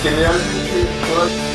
generalmente todas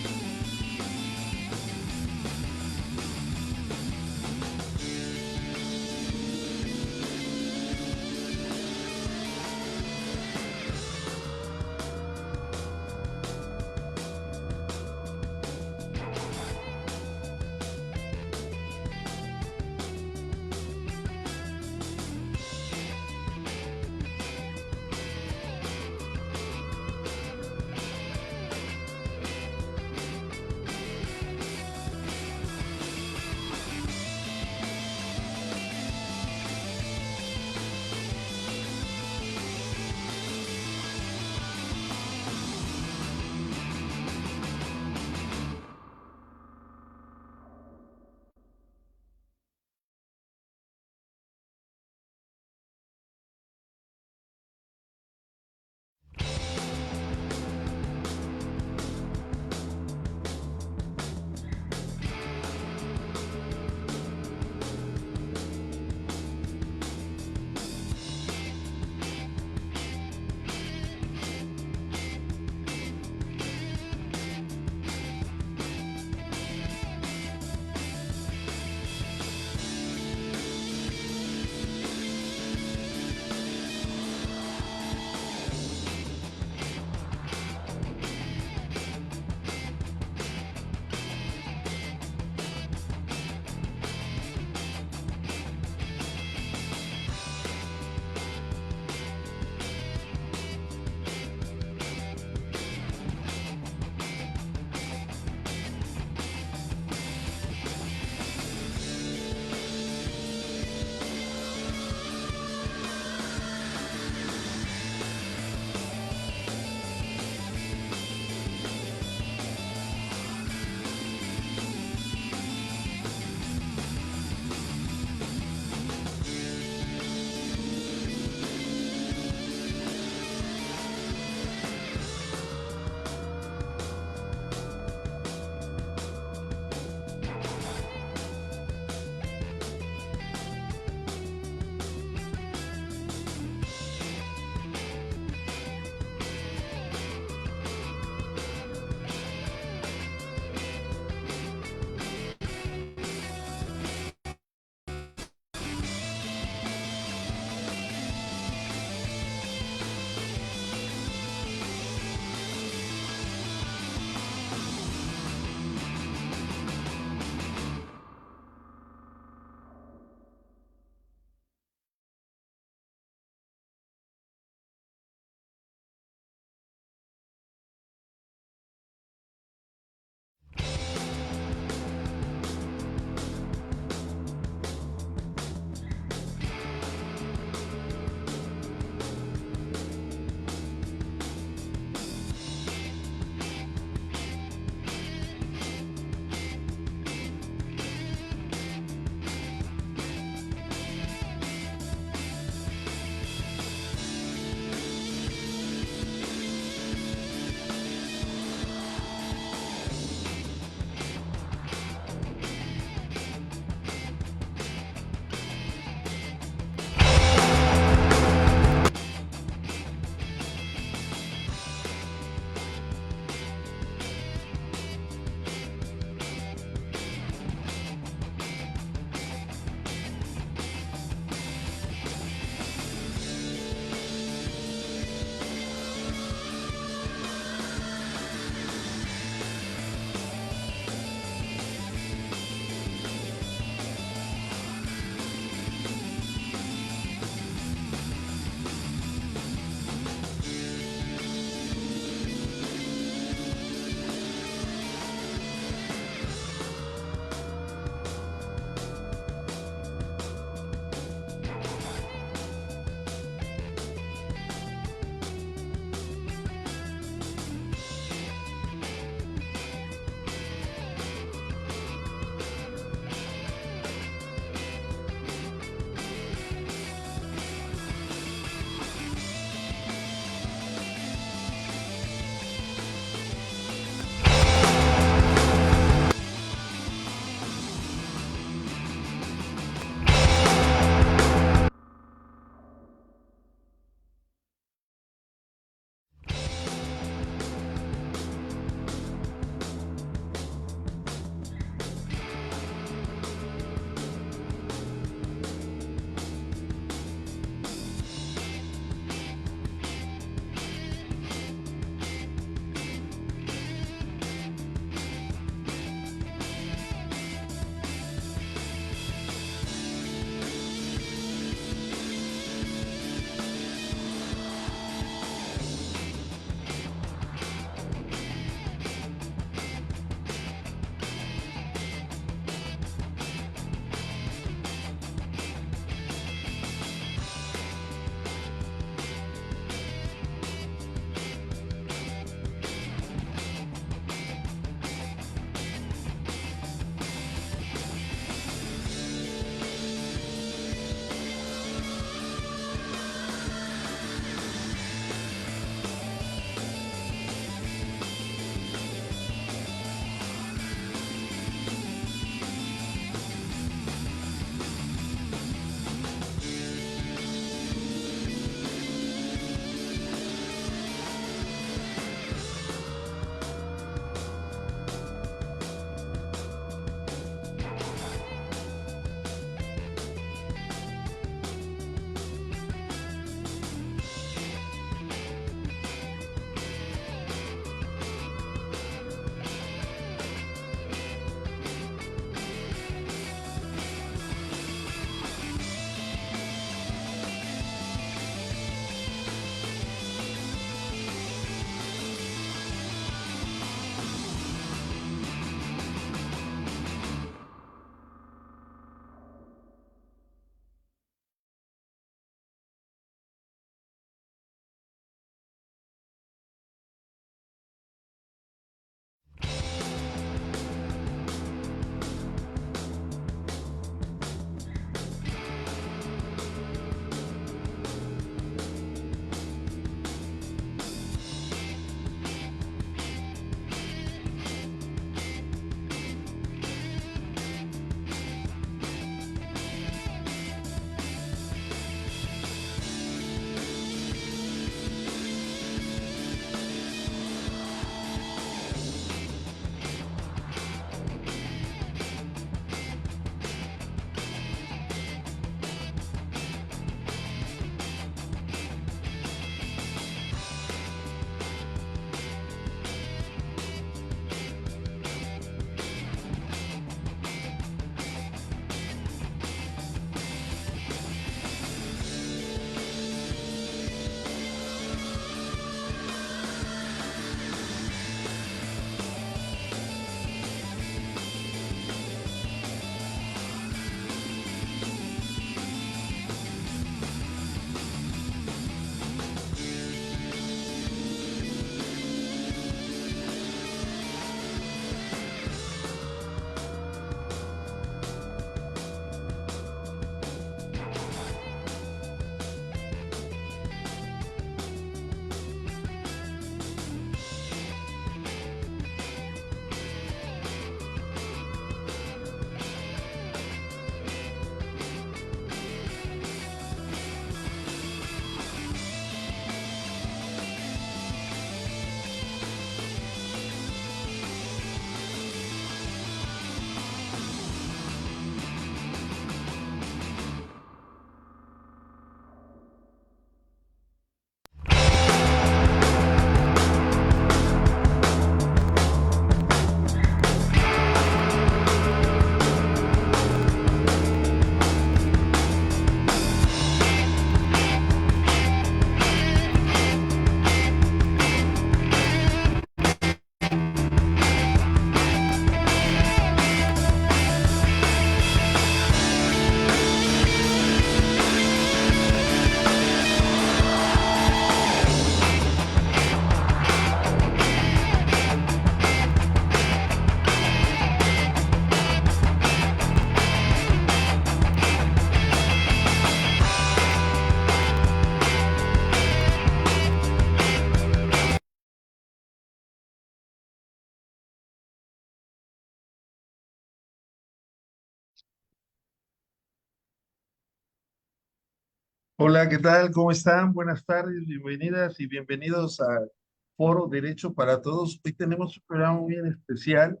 Hola, ¿qué tal? ¿Cómo están? Buenas tardes, bienvenidas y bienvenidos al Foro Derecho para Todos. Hoy tenemos un programa muy bien especial.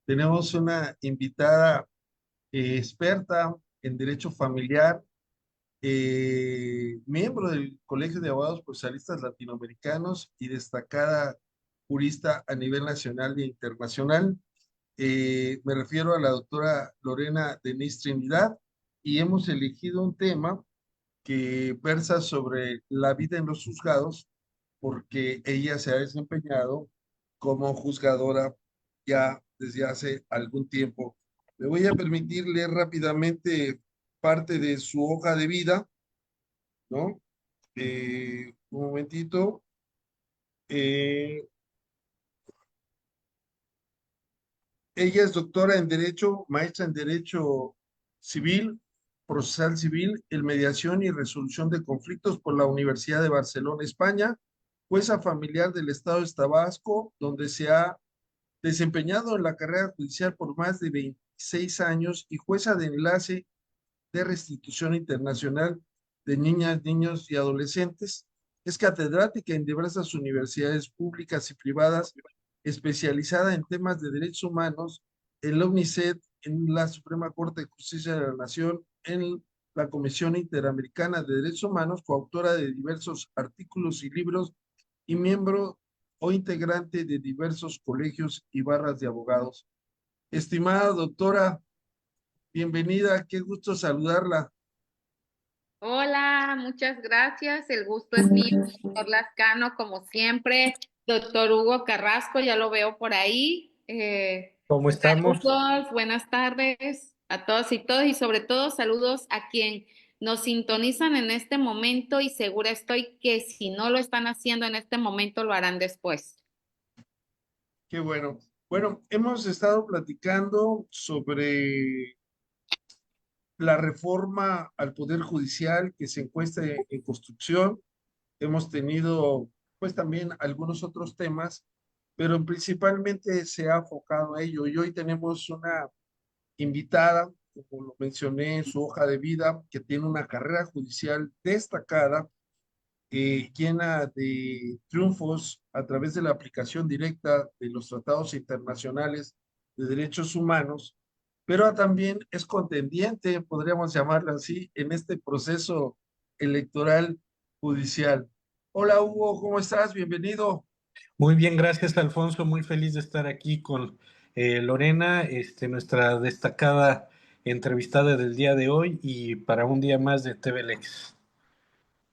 Tenemos una invitada experta en derecho familiar, miembro del Colegio de Abogados Procesalistas Latinoamericanos y destacada jurista a nivel nacional e internacional. Me refiero a la doctora Lorena Denise Trinidad y hemos elegido un tema que versa sobre la vida en los juzgados, porque ella se ha desempeñado como juzgadora ya desde hace algún tiempo. Me voy a permitir leer rápidamente parte de su hoja de vida, ¿no? Un momentito. Eh, Ella es doctora en Derecho, maestra en Derecho Civil, Procesal Civil, en Mediación y Resolución de Conflictos por la Universidad de Barcelona, España, jueza familiar del Estado de Tabasco, donde se ha desempeñado en la carrera judicial por más de 26 años y jueza de enlace de Restitución Internacional de Niñas, Niños y Adolescentes. Es catedrática en diversas universidades públicas y privadas, especializada en temas de derechos humanos en la UNICEF, en la Suprema Corte de Justicia de la Nación, en la Comisión Interamericana de Derechos Humanos, coautora de diversos artículos y libros y miembro o integrante de diversos colegios y barras de abogados. Estimada doctora, bienvenida, qué gusto saludarla. Hola, muchas gracias. El gusto es mío, doctor Lascano, como siempre. Doctor Hugo Carrasco, ya lo veo por ahí. ¿Cómo estamos? Saludos, buenas tardes a todos y todas, y sobre todo saludos a quien nos sintonizan en este momento y segura estoy que si no lo están haciendo en este momento, lo harán después. Qué bueno. Bueno, hemos estado platicando sobre la reforma al Poder Judicial que se encuentra en construcción. Hemos tenido, pues también algunos otros temas, pero principalmente se ha enfocado a ello. Y hoy tenemos una invitada, como lo mencioné en su hoja de vida, que tiene una carrera judicial destacada, llena de triunfos a través de la aplicación directa de los tratados internacionales de derechos humanos, pero también es contendiente, podríamos llamarlo así, en este proceso electoral judicial. Hola Hugo, ¿cómo estás? Bienvenido. Muy bien, gracias, Alfonso. Muy feliz de estar aquí con Lorena, nuestra destacada entrevistada del día de hoy y para un día más de TVLX.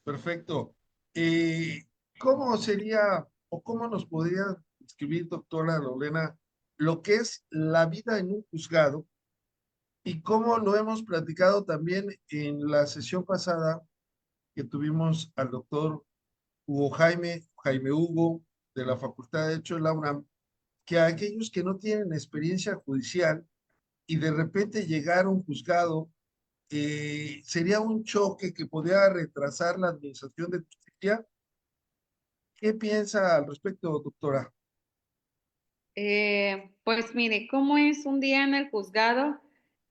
Perfecto. Eh, ¿Cómo sería o cómo nos podría describir, doctora Lorena, lo que es la vida en un juzgado? Y como lo hemos platicado también en la sesión pasada que tuvimos al doctor Hugo Jaime Hugo, de la Facultad de Derecho de la UNAM, que a aquellos que no tienen experiencia judicial y de repente llegar a un juzgado, sería un choque que podría retrasar la administración de justicia. ¿Qué piensa al respecto, doctora? Pues mire, ¿cómo es un día en el juzgado?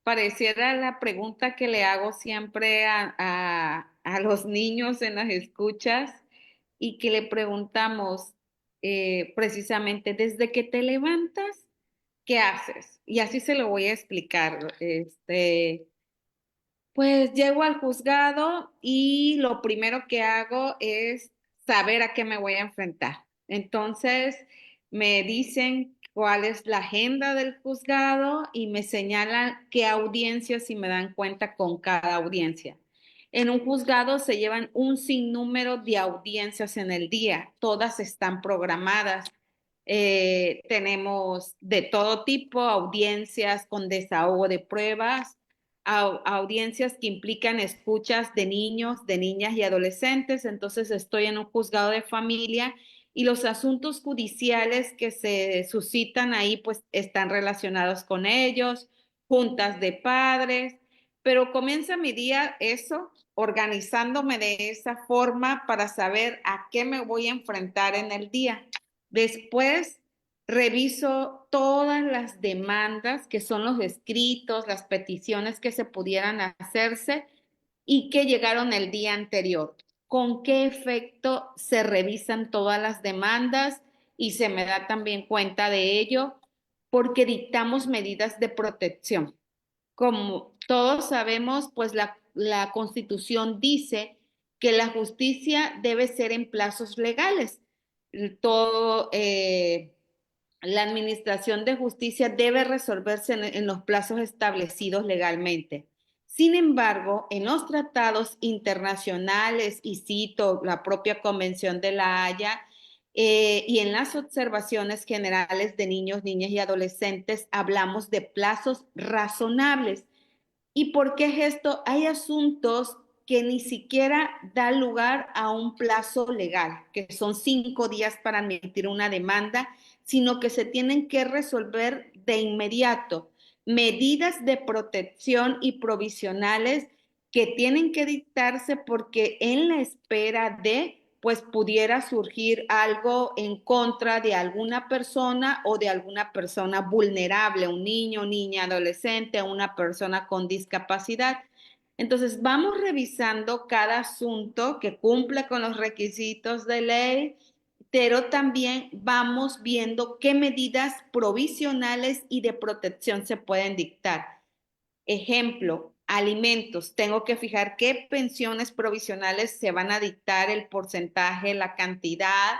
Pareciera la pregunta que le hago siempre a los niños en las escuchas y que le preguntamos precisamente, desde que te levantas, ¿qué haces? Y así se lo voy a explicar. Pues llego al juzgado y lo primero que hago es saber a qué me voy a enfrentar. Entonces me dicen cuál es la agenda del juzgado y me señalan qué audiencias y me dan cuenta con cada audiencia. En un juzgado se llevan un sinnúmero de audiencias en el día, todas están programadas. Tenemos de todo tipo, audiencias con desahogo de pruebas, audiencias que implican escuchas de niños, de niñas y adolescentes. Entonces estoy en un juzgado de familia y los asuntos judiciales que se suscitan ahí pues están relacionados con ellos, juntas de padres, pero comienza mi día eso, organizándome de esa forma para saber a qué me voy a enfrentar en el día. Después reviso todas las demandas que son los escritos, las peticiones que se pudieran hacerse y que llegaron el día anterior. ¿Con qué efecto se revisan todas las demandas? Y se me da también cuenta de ello porque dictamos medidas de protección. Como todos sabemos, pues la Constitución dice que la justicia debe ser en plazos legales. Todo, la administración de justicia debe resolverse en los plazos establecidos legalmente. Sin embargo, en los tratados internacionales, y cito la propia Convención de la Haya, y en las observaciones generales de niños, niñas y adolescentes, hablamos de plazos razonables. ¿Y por qué es esto? Hay asuntos que ni siquiera dan lugar a un plazo legal, que son 5 días para admitir una demanda, sino que se tienen que resolver de inmediato. Medidas de protección y provisionales que tienen que dictarse porque en la espera de pues pudiera surgir algo en contra de alguna persona o de alguna persona vulnerable, un niño, niña, adolescente, una persona con discapacidad. Entonces, vamos revisando cada asunto que cumple con los requisitos de ley, pero también vamos viendo qué medidas provisionales y de protección se pueden dictar. Ejemplo, alimentos. Tengo que fijar qué pensiones provisionales se van a dictar, el porcentaje, la cantidad.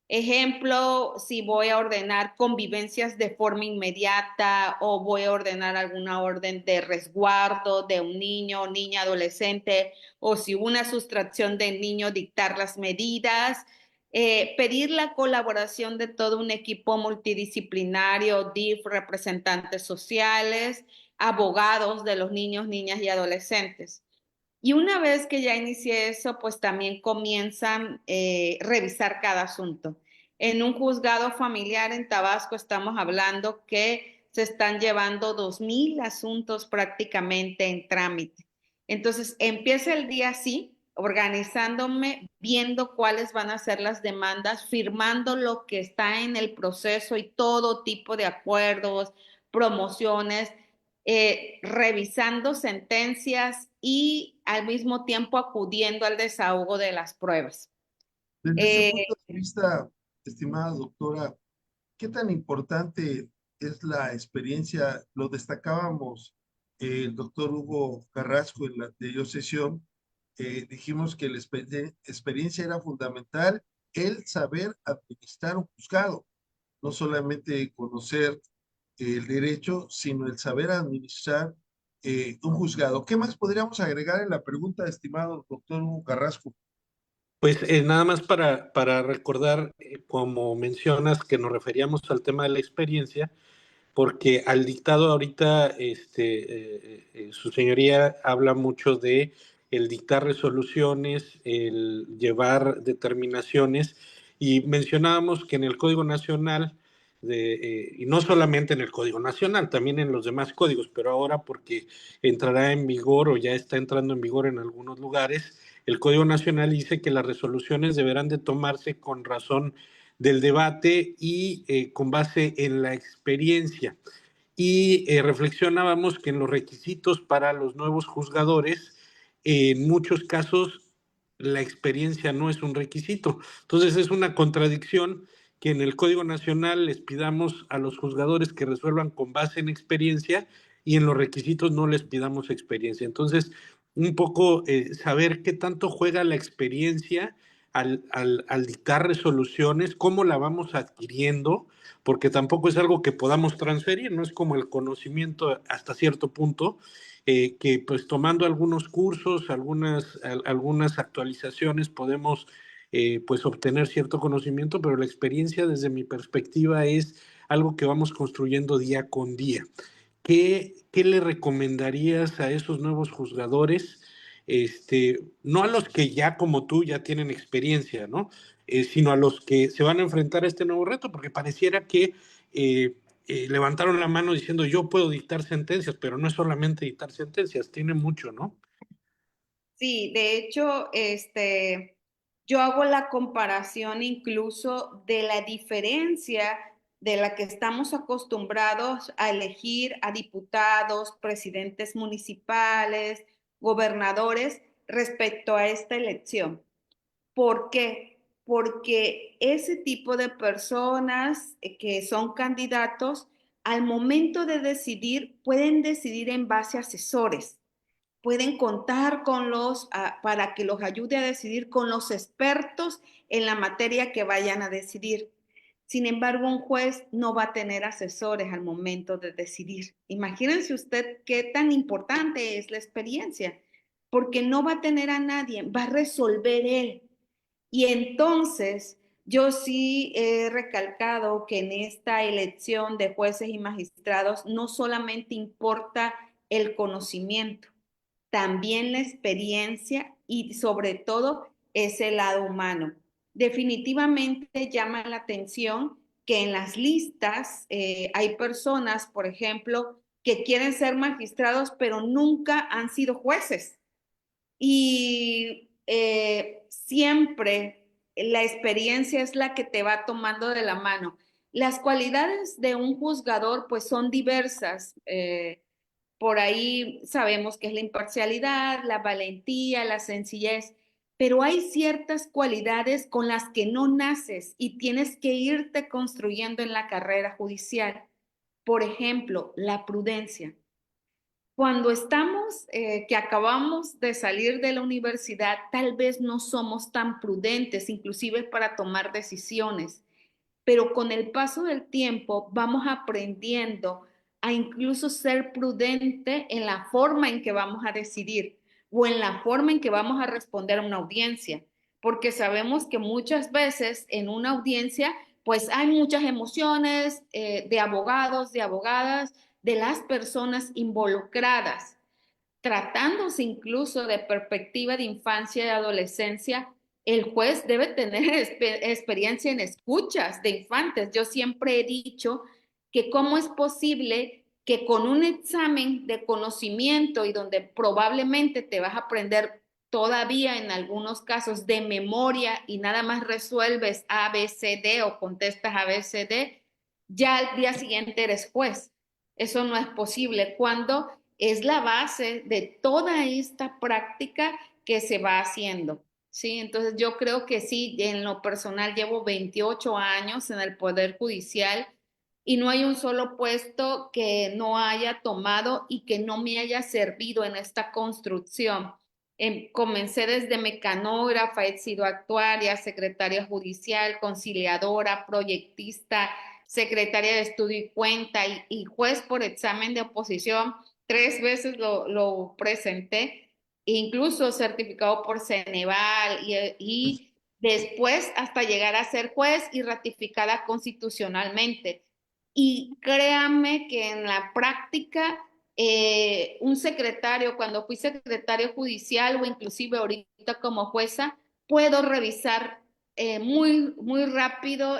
Ejemplo, si voy a ordenar convivencias de forma inmediata o voy a ordenar alguna orden de resguardo de un niño, niña, adolescente, o si hubo una sustracción del niño, dictar las medidas. Pedir la colaboración de todo un equipo multidisciplinario, DIF, representantes sociales, abogados de los niños, niñas y adolescentes. Y una vez que ya inicié eso, pues también comienzan revisar cada asunto. En un juzgado familiar en Tabasco estamos hablando que se están llevando 2,000 asuntos prácticamente en trámite. Entonces, empieza el día así, organizándome, viendo cuáles van a ser las demandas, firmando lo que está en el proceso y todo tipo de acuerdos, promociones, revisando sentencias y al mismo tiempo acudiendo al desahogo de las pruebas. Desde ese Eh, punto de vista, estimada doctora, ¿qué tan importante es la experiencia? Lo destacábamos el doctor Hugo Carrasco en la anterior sesión. Dijimos que la experiencia era fundamental, el saber administrar un juzgado, no solamente conocer el derecho, sino el saber administrar un juzgado. ¿Qué más podríamos agregar en la pregunta, estimado doctor Hugo Carrasco? Pues nada más para recordar, como mencionas, que nos referíamos al tema de la experiencia, porque al dictado ahorita, su señoría habla mucho de el dictar resoluciones, el llevar determinaciones, y mencionábamos que en el Código Nacional, y no solamente en el Código Nacional, también en los demás códigos, pero ahora porque entrará en vigor o ya está entrando en vigor en algunos lugares, el Código Nacional dice que las resoluciones deberán de tomarse con razón del debate y con base en la experiencia. Y reflexionábamos que en los requisitos para los nuevos juzgadores, en muchos casos, la experiencia no es un requisito. Entonces es una contradicción que en el Código Nacional les pidamos a los juzgadores que resuelvan con base en experiencia y en los requisitos no les pidamos experiencia. Entonces, un poco saber qué tanto juega la experiencia al dictar resoluciones, cómo la vamos adquiriendo, porque tampoco es algo que podamos transferir, no es como el conocimiento hasta cierto punto, que pues tomando algunos cursos, algunas actualizaciones podemos pues obtener cierto conocimiento, pero la experiencia desde mi perspectiva es algo que vamos construyendo día con día. ¿Qué le recomendarías a esos nuevos juzgadores? No a los que ya como tú ya tienen experiencia, ¿no? Sino a los que se van a enfrentar a este nuevo reto, porque pareciera que levantaron la mano diciendo yo puedo dictar sentencias, pero no es solamente dictar sentencias, tiene mucho, ¿no? sí, de hecho, yo hago la comparación incluso de la diferencia de la que estamos acostumbrados a elegir a diputados, presidentes municipales, gobernadores respecto a esta elección. ¿Por qué? Porque ese tipo de personas que son candidatos, al momento de decidir, pueden decidir en base a asesores, pueden contar con para que los ayude a decidir con los expertos en la materia que vayan a decidir. Sin embargo, un juez no va a tener asesores al momento de decidir. Imagínense usted qué tan importante es la experiencia, porque no va a tener a nadie, va a resolver él. Y entonces, yo sí he recalcado que en esta elección de jueces y magistrados no solamente importa el conocimiento, también la experiencia y sobre todo ese lado humano. Definitivamente llama la atención que en las listas hay personas, por ejemplo, que quieren ser magistrados, pero nunca han sido jueces. Y siempre la experiencia es la que te va tomando de la mano. Las cualidades de un juzgador pues son diversas. Por ahí sabemos que es la imparcialidad, la valentía, la sencillez, pero hay ciertas cualidades con las que no naces y tienes que irte construyendo en la carrera judicial. Por ejemplo, la prudencia. Cuando estamos, que acabamos de salir de la universidad, tal vez no somos tan prudentes, inclusive para tomar decisiones, pero con el paso del tiempo vamos aprendiendo a incluso ser prudente en la forma en que vamos a decidir o en la forma en que vamos a responder a una audiencia, porque sabemos que muchas veces en una audiencia pues hay muchas emociones de abogados, de abogadas, de las personas involucradas, tratándose incluso de perspectiva de infancia y adolescencia. El juez debe tener experiencia en escuchas de infantes. Yo siempre he dicho que cómo es posible que con un examen de conocimiento y donde probablemente te vas a aprender todavía en algunos casos de memoria y nada más resuelves A, B, C, D o contestas A, B, C, D, ya al día siguiente eres juez. Eso no es posible cuando es la base de toda esta práctica que se va haciendo. Sí, entonces yo creo que sí, en lo personal llevo 28 años en el Poder Judicial y no hay un solo puesto que no haya tomado y que no me haya servido en esta construcción. Comencé desde mecanógrafa, he sido actuaria, secretaria judicial, conciliadora, proyectista, secretaria de estudio y cuenta y juez por examen de oposición. 3 veces lo presenté, incluso certificado por Ceneval y después hasta llegar a ser juez y ratificada constitucionalmente. Y créanme que en la práctica, un secretario, cuando fui secretario judicial o inclusive ahorita como jueza, puedo revisar muy rápido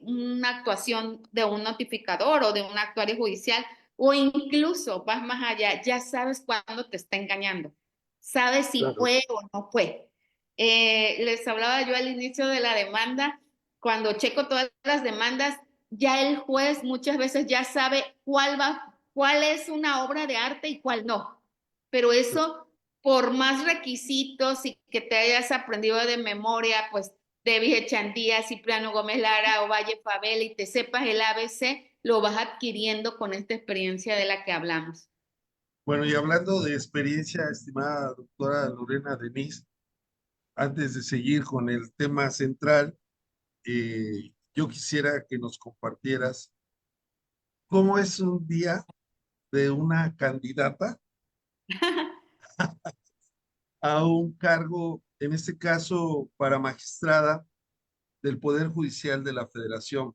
una actuación de un notificador o de un actuario judicial o incluso vas más allá, ya sabes cuándo te está engañando, sabes si Claro. fue o no fue. Les hablaba yo al inicio de la demanda, cuando checo todas las demandas, ya el juez muchas veces ya sabe cuál es una obra de arte y cuál no. Pero eso, por más requisitos y que te hayas aprendido de memoria, pues David Echandía, Cipriano Gómez Lara o Valle Fabel y te sepas el ABC, lo vas adquiriendo con esta experiencia de la que hablamos. Bueno, y hablando de experiencia, estimada doctora Lorena Denise, antes de seguir con el tema central, yo quisiera que nos compartieras cómo es un día de una candidata a un cargo, en este caso para magistrada del Poder Judicial de la Federación.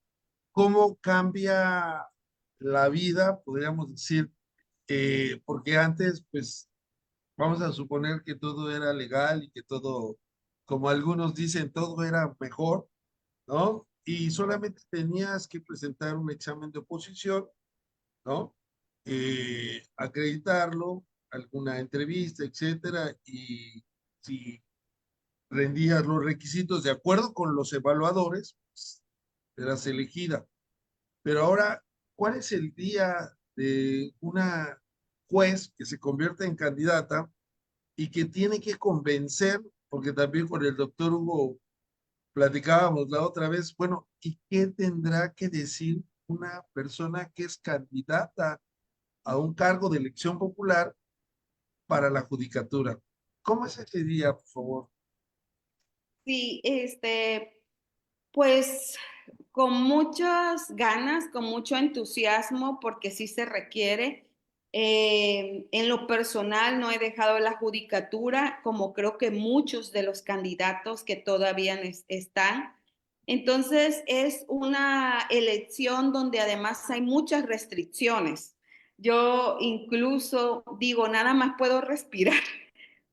¿Cómo cambia la vida, podríamos decir? Porque antes, pues, vamos a suponer que todo era legal y que todo, como algunos dicen, todo era mejor, ¿no? Y solamente tenías que presentar un examen de oposición, ¿no? Acreditarlo, alguna entrevista, etcétera, y si rendías los requisitos de acuerdo con los evaluadores, pues, eras elegida. Pero ahora, ¿cuál es el día de una juez que se convierte en candidata y que tiene que convencer, porque también con el doctor Hugo platicábamos la otra vez, bueno, ¿y qué tendrá que decir una persona que es candidata a un cargo de elección popular para la judicatura? ¿Cómo es ese día, por favor? Sí, pues con muchas ganas, con mucho entusiasmo, porque sí se requiere. En lo personal no he dejado la judicatura, como creo que muchos de los candidatos que todavía están. Entonces es una elección donde además hay muchas restricciones. Yo incluso digo, nada más puedo respirar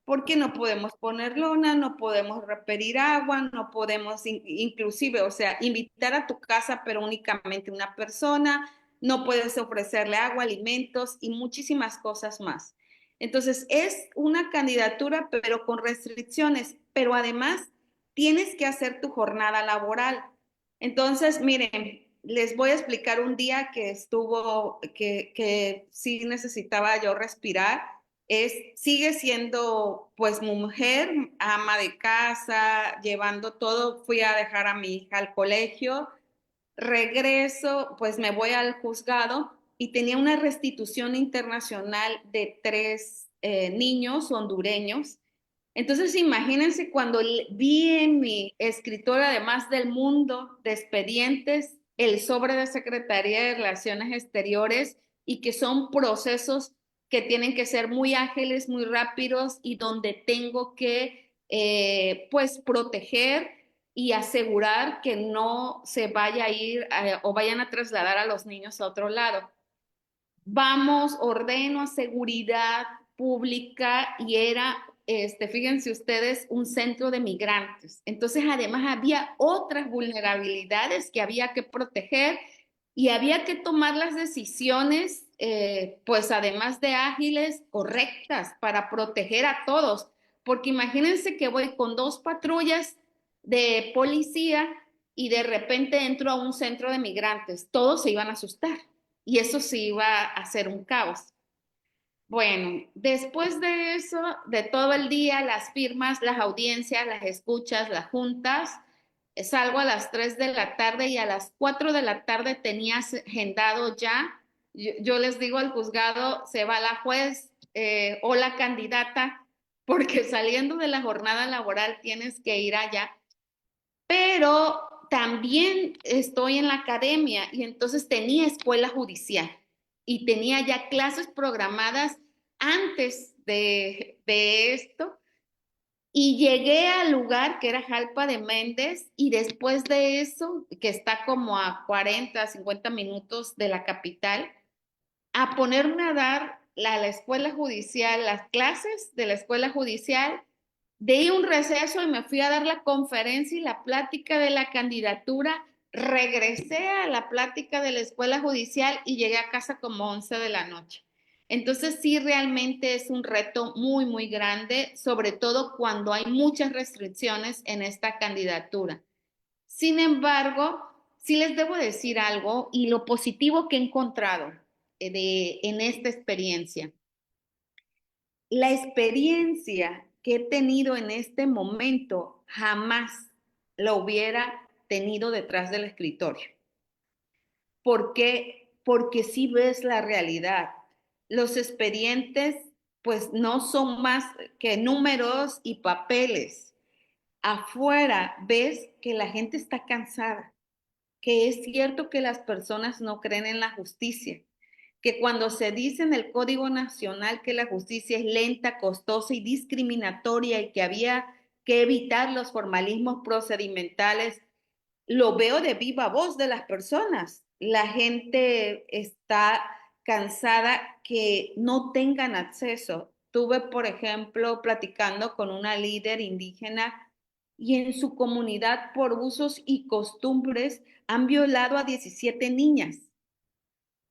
porque no podemos poner lona, no podemos repetir agua, no podemos inclusive, o sea, invitar a tu casa, pero únicamente una persona, no puedes ofrecerle agua, alimentos y muchísimas cosas más. Entonces, es una candidatura, pero con restricciones, pero además tienes que hacer tu jornada laboral. Entonces, miren, les voy a explicar un día que estuvo, que sí necesitaba yo respirar. Sigue siendo pues mujer, ama de casa, llevando todo. Fui a dejar a mi hija al colegio, regreso, pues me voy al juzgado y tenía una restitución internacional de 3 niños hondureños. Entonces, imagínense cuando vi en mi escritora, además del mundo de expedientes, el sobre de Secretaría de Relaciones Exteriores y que son procesos que tienen que ser muy ágiles, muy rápidos y donde tengo que, pues, proteger y asegurar que no se vaya a ir o vayan a trasladar a los niños a otro lado. Vamos, ordeno a seguridad pública y era, fíjense ustedes, un centro de migrantes. Entonces, además había otras vulnerabilidades que había que proteger y había que tomar las decisiones, pues además de ágiles, correctas para proteger a todos. Porque imagínense que voy con 2 patrullas de policía y de repente entro a un centro de migrantes. Todos se iban a asustar y eso sí iba a hacer un caos. Bueno, después de eso, de todo el día, las firmas, las audiencias, las escuchas, las juntas, salgo a las 3 de la tarde y a las 4 de la tarde tenía agendado ya. Yo les digo al juzgado, se va la juez o la candidata, porque saliendo de la jornada laboral tienes que ir allá, pero también estoy en la academia y entonces tenía escuela judicial y tenía ya clases programadas antes de esto y llegué al lugar que era Jalpa de Méndez y después de eso, que está como a 40, 50 minutos de la capital, a ponerme a dar la escuela judicial, las clases de la escuela judicial. Di un receso y me fui a dar la conferencia y la plática de la candidatura. Regresé a la plática de la escuela judicial y llegué a casa como 11 de la noche. Entonces sí, realmente es un reto muy, muy grande, sobre todo cuando hay muchas restricciones en esta candidatura. Sin embargo, sí les debo decir algo y lo positivo que he encontrado en esta experiencia. La experiencia que he tenido en este momento jamás la hubiera tenido detrás del escritorio. ¿Por qué? Porque sí ves la realidad. Los expedientes pues no son más que números y papeles. Afuera ves que la gente está cansada, que es cierto que las personas no creen en la justicia, que cuando se dice en el Código Nacional que la justicia es lenta, costosa y discriminatoria y que había que evitar los formalismos procedimentales, lo veo de viva voz de las personas. La gente está cansada que no tengan acceso. Tuve, por ejemplo, platicando con una líder indígena y en su comunidad por usos y costumbres han violado a 17 niñas.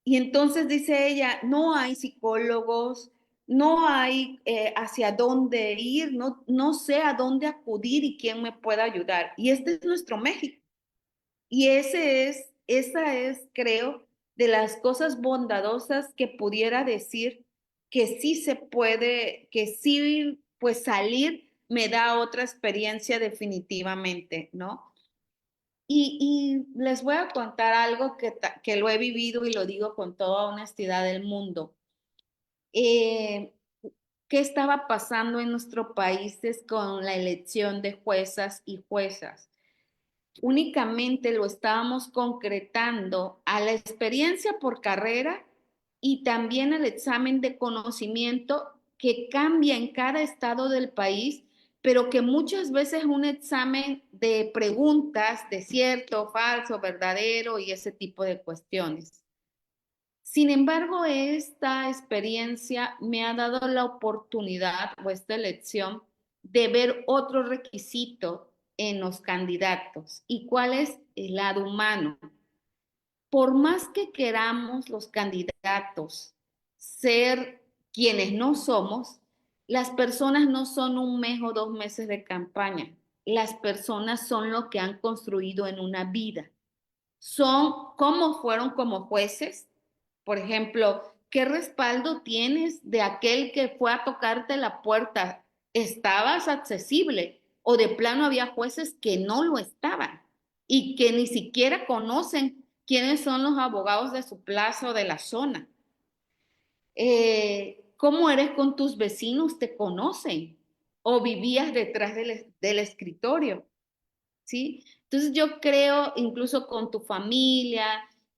Y entonces dice ella, no hay psicólogos, no hay hacia dónde ir, no sé a dónde acudir y quién me pueda ayudar. Y este es nuestro México. Y esa es, creo, de las cosas bondadosas que pudiera decir que sí se puede, que sí pues salir me da otra experiencia definitivamente, ¿no? Y les voy a contar algo que lo he vivido y lo digo con toda honestidad del mundo. Eh, ¿Qué estaba pasando en nuestros países con la elección de juezas y juezas? Únicamente lo estábamos concretando a la experiencia por carrera y también al examen de conocimiento que cambia en cada estado del país, pero que muchas veces es un examen de preguntas de cierto, falso, verdadero y ese tipo de cuestiones. Sin embargo, esta experiencia me ha dado la oportunidad o esta elección de ver otro requisito en los candidatos. ¿Y cuál es? El lado humano. Por más que queramos los candidatos ser quienes no somos, las personas no son un mes o 2 meses de campaña. Las personas son lo que han construido en una vida. Son cómo fueron como jueces. Por ejemplo, ¿qué respaldo tienes de aquel que fue a tocarte la puerta? ¿Estabas accesible? O de plano había jueces que no lo estaban y que ni siquiera conocen quiénes son los abogados de su plaza o de la zona. ¿Cómo eres con tus vecinos? ¿Te conocen? ¿O vivías detrás del escritorio? ¿Sí? Entonces yo creo, incluso con tu familia,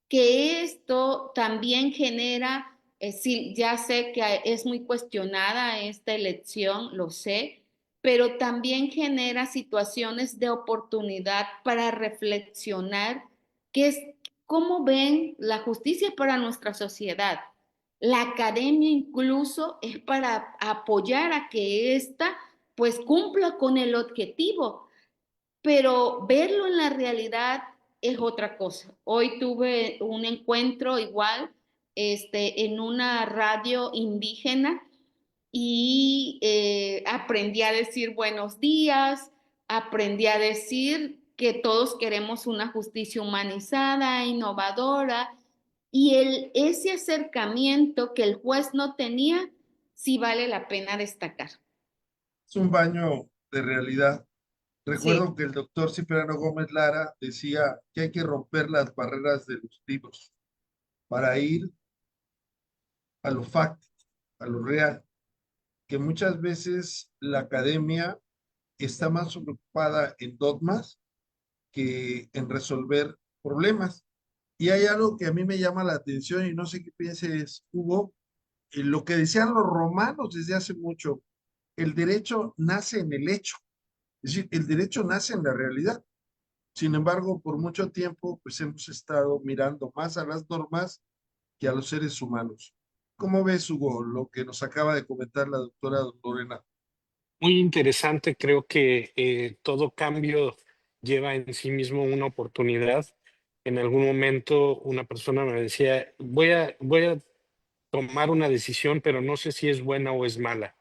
que esto también genera, sí, ya sé que es muy cuestionada esta elección, lo sé, pero también genera situaciones de oportunidad para reflexionar qué es, cómo ven la justicia para nuestra sociedad. La academia incluso es para apoyar a que ésta pues cumpla con el objetivo, pero verlo en la realidad es otra cosa. Hoy tuve un encuentro igual en una radio indígena y aprendí a decir buenos días, aprendí a decir que todos queremos una justicia humanizada, innovadora, y ese acercamiento que el juez no tenía, sí vale la pena destacar. Es un baño de realidad. Sí, Recuerdo que el doctor Cipriano Gómez Lara decía que hay que romper las barreras de los libros para ir a lo fáctico, a lo real, que muchas veces la academia está más preocupada en dogmas que en resolver problemas. Y hay algo que a mí me llama la atención y no sé qué pienses, Hugo, lo que decían los romanos desde hace mucho, el derecho nace en el hecho, es decir, el derecho nace en la realidad. Sin embargo, por mucho tiempo, pues hemos estado mirando más a las normas que a los seres humanos. ¿Cómo ves, Hugo, lo que nos acaba de comentar la doctora Lorena? Muy interesante, creo que todo cambio lleva en sí mismo una oportunidad. En algún momento una persona me decía, voy a tomar una decisión, pero no sé si es buena o es mala.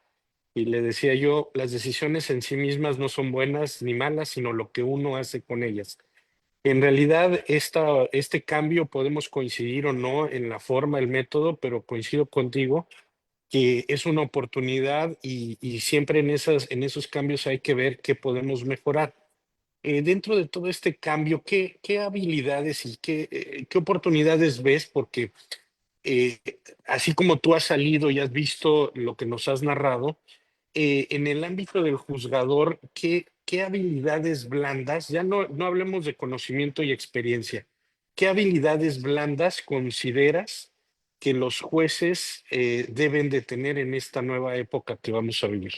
Y le decía yo, las decisiones en sí mismas no son buenas ni malas, sino lo que uno hace con ellas. En realidad, este cambio podemos coincidir o no en la forma, el método, pero coincido contigo que es una oportunidad y siempre en esos cambios hay que ver qué podemos mejorar. Dentro de todo este cambio, qué habilidades y qué oportunidades ves? Porque eh, así como tú has salido y has visto lo que nos has narrado, en el ámbito del juzgador, qué habilidades blandas, ya no hablemos de conocimiento y experiencia, qué habilidades blandas consideras que los jueces deben de tener en esta nueva época que vamos a vivir?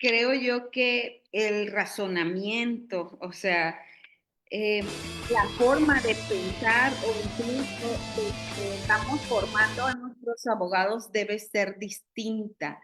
creo yo que el razonamiento, o sea, la forma de pensar o incluso de que estamos formando a nuestros abogados debe ser distinta.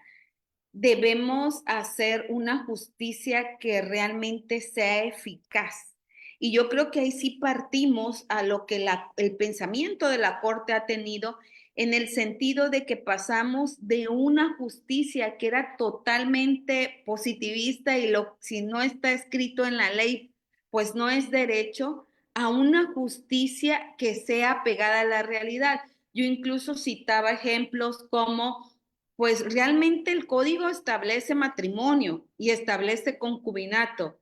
Debemos hacer una justicia que realmente sea eficaz. Y yo creo que ahí sí partimos a lo que el pensamiento de la Corte ha tenido en el sentido de que pasamos de una justicia que era totalmente positivista y si no está escrito en la ley, pues no es derecho, a una justicia que sea pegada a la realidad. Yo incluso citaba ejemplos como pues realmente el código establece matrimonio y establece concubinato,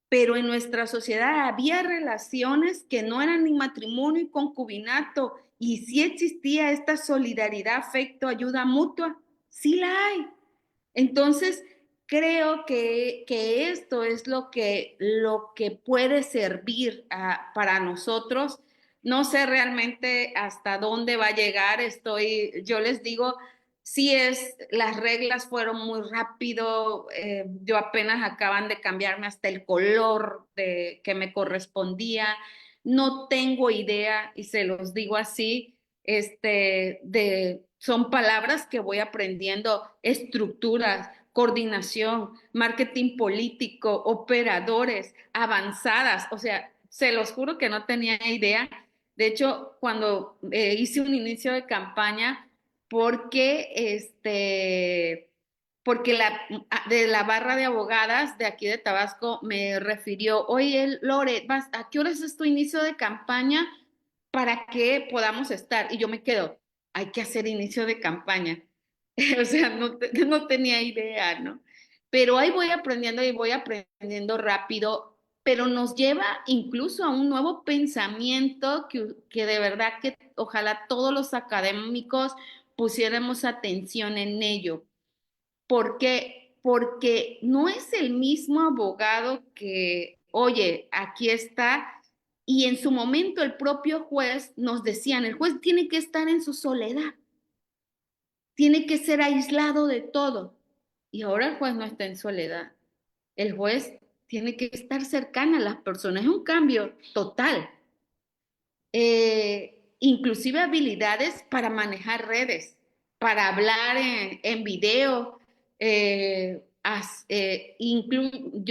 pero en nuestra sociedad había relaciones que no eran ni matrimonio y concubinato, y sí existía esta solidaridad, afecto, ayuda mutua, sí la hay. Entonces, creo que esto es lo que puede servir para nosotros. No sé realmente hasta dónde va a llegar. Yo les digo, las reglas fueron muy rápido. Yo apenas acaban de cambiarme hasta el color que me correspondía. No tengo idea, y se los digo así, son palabras que voy aprendiendo, estructuras, coordinación, marketing político, operadores, avanzadas, o sea, se los juro que no tenía idea. De hecho, cuando hice un inicio de campaña, porque porque de la barra de abogadas de aquí de Tabasco me refirió, oye, Lore, ¿a qué horas es tu inicio de campaña para que podamos estar? Y yo me quedo, hay que hacer inicio de campaña. O sea, no tenía idea, ¿no? Pero ahí voy aprendiendo y voy aprendiendo rápido, pero nos lleva incluso a un nuevo pensamiento que de verdad que ojalá todos los académicos pusiéramos atención en ello. ¿Por qué? Porque no es el mismo abogado que, oye, aquí está, y en su momento el propio juez nos decían, el juez tiene que estar en su soledad, tiene que ser aislado de todo. Y ahora el juez no está en soledad. El juez tiene que estar cercana a las personas. Es un cambio total. Inclusive habilidades para manejar redes, para hablar en video. Yo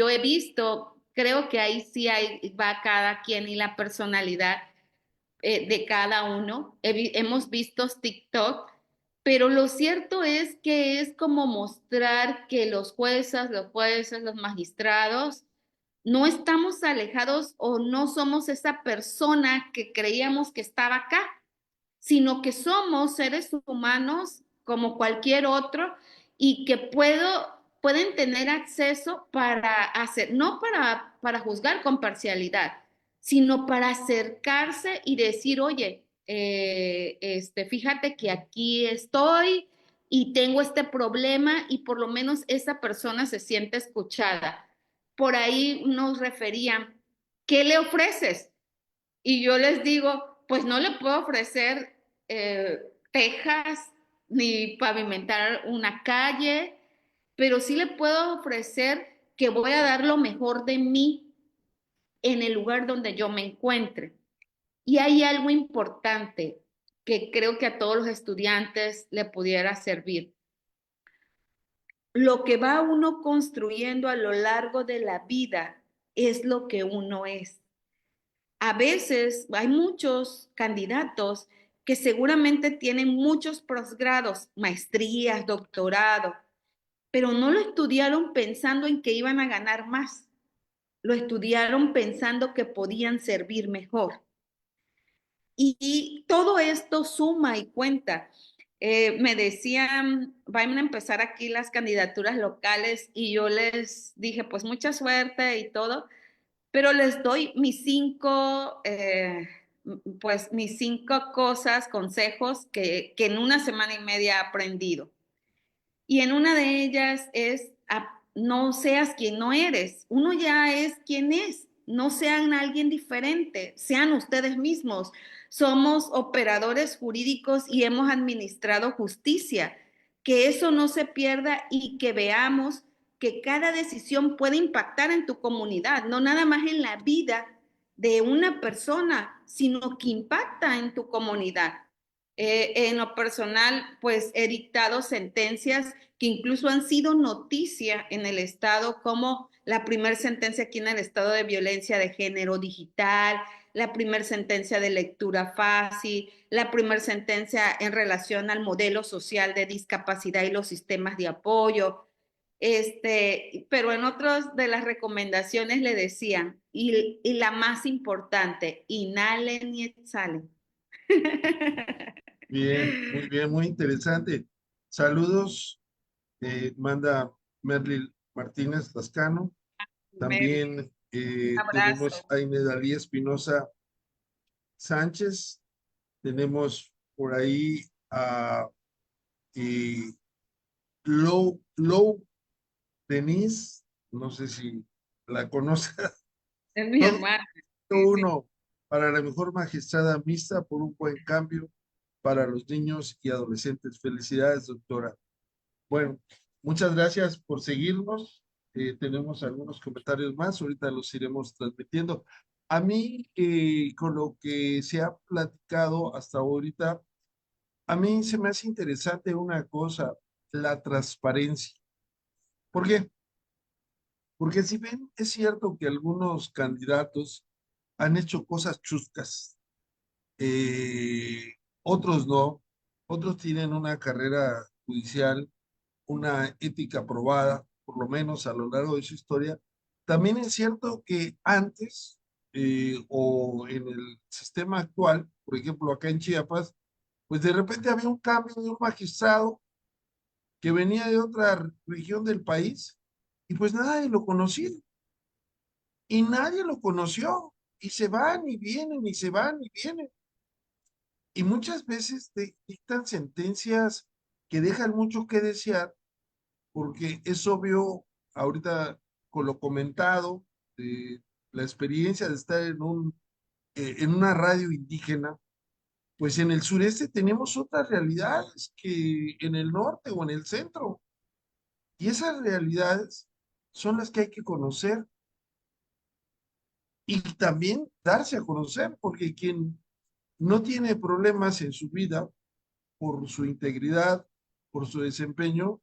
he visto, creo que ahí sí va cada quien y la personalidad de cada uno. Hemos visto TikTok, pero lo cierto es que es como mostrar que los jueces, los magistrados, no estamos alejados o no somos esa persona que creíamos que estaba acá, sino que somos seres humanos como cualquier otro y que pueden tener acceso para hacer, no para juzgar con parcialidad, sino para acercarse y decir, oye, fíjate que aquí estoy y tengo este problema, y por lo menos esa persona se siente escuchada. Por ahí nos referían, ¿qué le ofreces? Y yo les digo, pues no le puedo ofrecer tejas ni pavimentar una calle, pero sí le puedo ofrecer que voy a dar lo mejor de mí en el lugar donde yo me encuentre. Y hay algo importante que creo que a todos los estudiantes le pudiera servir. Lo que va uno construyendo a lo largo de la vida es lo que uno es. A veces hay muchos candidatos que seguramente tienen muchos posgrados, maestrías, doctorado, pero no lo estudiaron pensando en que iban a ganar más. Lo estudiaron pensando que podían servir mejor. Y todo esto suma y cuenta. Me decían, van a empezar aquí las candidaturas locales, y yo les dije, pues mucha suerte y todo, pero les doy mis 5 cosas, consejos que en una semana y media he aprendido. Y en una de ellas es, no seas quien no eres. Uno ya es quien es. No sean alguien diferente, sean ustedes mismos. Somos operadores jurídicos y hemos administrado justicia. Que eso no se pierda y que veamos que cada decisión puede impactar en tu comunidad, no nada más en la vida de una persona, sino que impacta en tu comunidad. En lo personal, pues he dictado sentencias que incluso han sido noticia en el Estado, como la primera sentencia aquí en el Estado de violencia de género digital, la primera sentencia de lectura fácil, la primera sentencia en relación al modelo social de discapacidad y los sistemas de apoyo. Pero en otras de las recomendaciones le decían, y la más importante, inhalen y exhalen. Bien, muy interesante. Saludos, manda Merlin Martínez Lascano. Mary, También un tenemos abrazo. a Inedalí Espinosa Sánchez. Tenemos por ahí a eh, Lou Denise, no sé si la conoce. Es mi Todo hermana. Sí, sí. uno para la mejor magistrada mixta por un buen cambio para los niños y adolescentes. Felicidades, doctora. Bueno, muchas gracias por seguirnos. Tenemos algunos comentarios más, ahorita los iremos transmitiendo. A mí, con lo que se ha platicado hasta ahorita, a mí se me hace interesante una cosa, la transparencia. ¿Por qué? Porque si bien es cierto que algunos candidatos han hecho cosas chuscas, otros no, otros tienen una carrera judicial, una ética probada, por lo menos a lo largo de su historia. También es cierto que antes o en el sistema actual, por ejemplo, acá en Chiapas, pues de repente había un cambio de un magistrado que venía de otra región del país y pues nadie lo conocía y nadie lo conoció y se van y vienen y se van y vienen. Y muchas veces dictan sentencias que dejan mucho que desear porque es obvio, ahorita con lo comentado, la experiencia de estar en una radio indígena, pues en el sureste tenemos otras realidades que en el norte o en el centro. Y esas realidades son las que hay que conocer y también darse a conocer, porque quien no tiene problemas en su vida por su integridad, por su desempeño,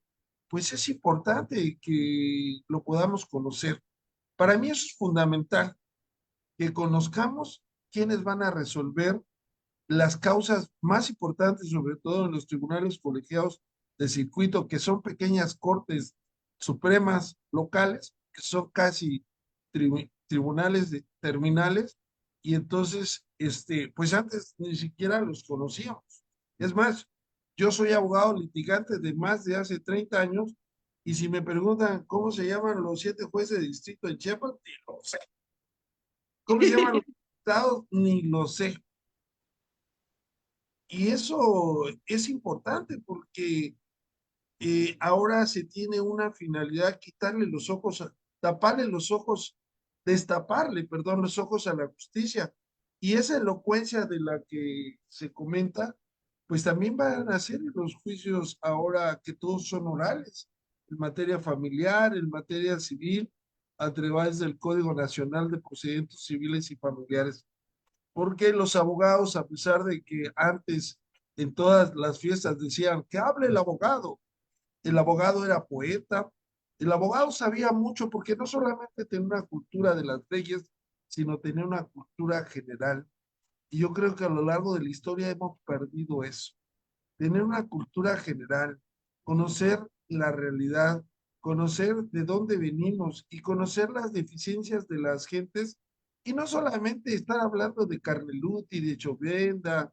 pues es importante que lo podamos conocer. Para mí eso es fundamental, que conozcamos quiénes van a resolver las causas más importantes, sobre todo en los tribunales colegiados de circuito, que son pequeñas cortes supremas locales, que son casi tribunales terminales, y entonces, pues antes ni siquiera los conocíamos. Es más, yo soy abogado litigante de más de hace 30 años, y si me preguntan cómo se llaman los 7 jueces de distrito en Chiapas, ni lo sé. ¿Cómo se llaman los estados? Ni lo sé. Y eso es importante porque ahora se tiene una finalidad, quitarle los ojos, taparle los ojos, destaparle, perdón, los ojos a la justicia. Y esa elocuencia de la que se comenta, pues también van a ser en los juicios ahora que todos son orales, en materia familiar, en materia civil, a través del Código Nacional de Procedimientos Civiles y Familiares, porque los abogados, a pesar de que antes en todas las fiestas decían que hable el abogado era poeta, el abogado sabía mucho porque no solamente tenía una cultura de las leyes, sino tenía una cultura general. Y yo creo que a lo largo de la historia hemos perdido eso, tener una cultura general, conocer la realidad, conocer de dónde venimos y conocer las deficiencias de las gentes y no solamente estar hablando de Carneluti, de Chovenda,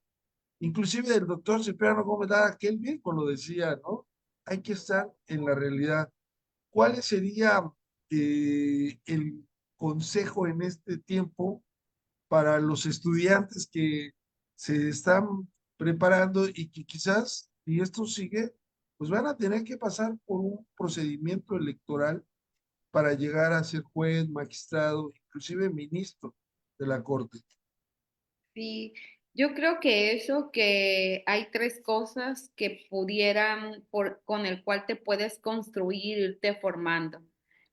inclusive del doctor Cipriano Gómez Lara, que él mismo lo decía, ¿no? Hay que estar en la realidad. ¿Cuál sería el consejo en este tiempo para los estudiantes que se están preparando y que quizás, si esto sigue, pues van a tener que pasar por un procedimiento electoral para llegar a ser juez, magistrado, inclusive ministro de la Corte? Sí, yo creo que eso, que hay tres cosas que pudieran, con el cual te puedes construir, irte formando.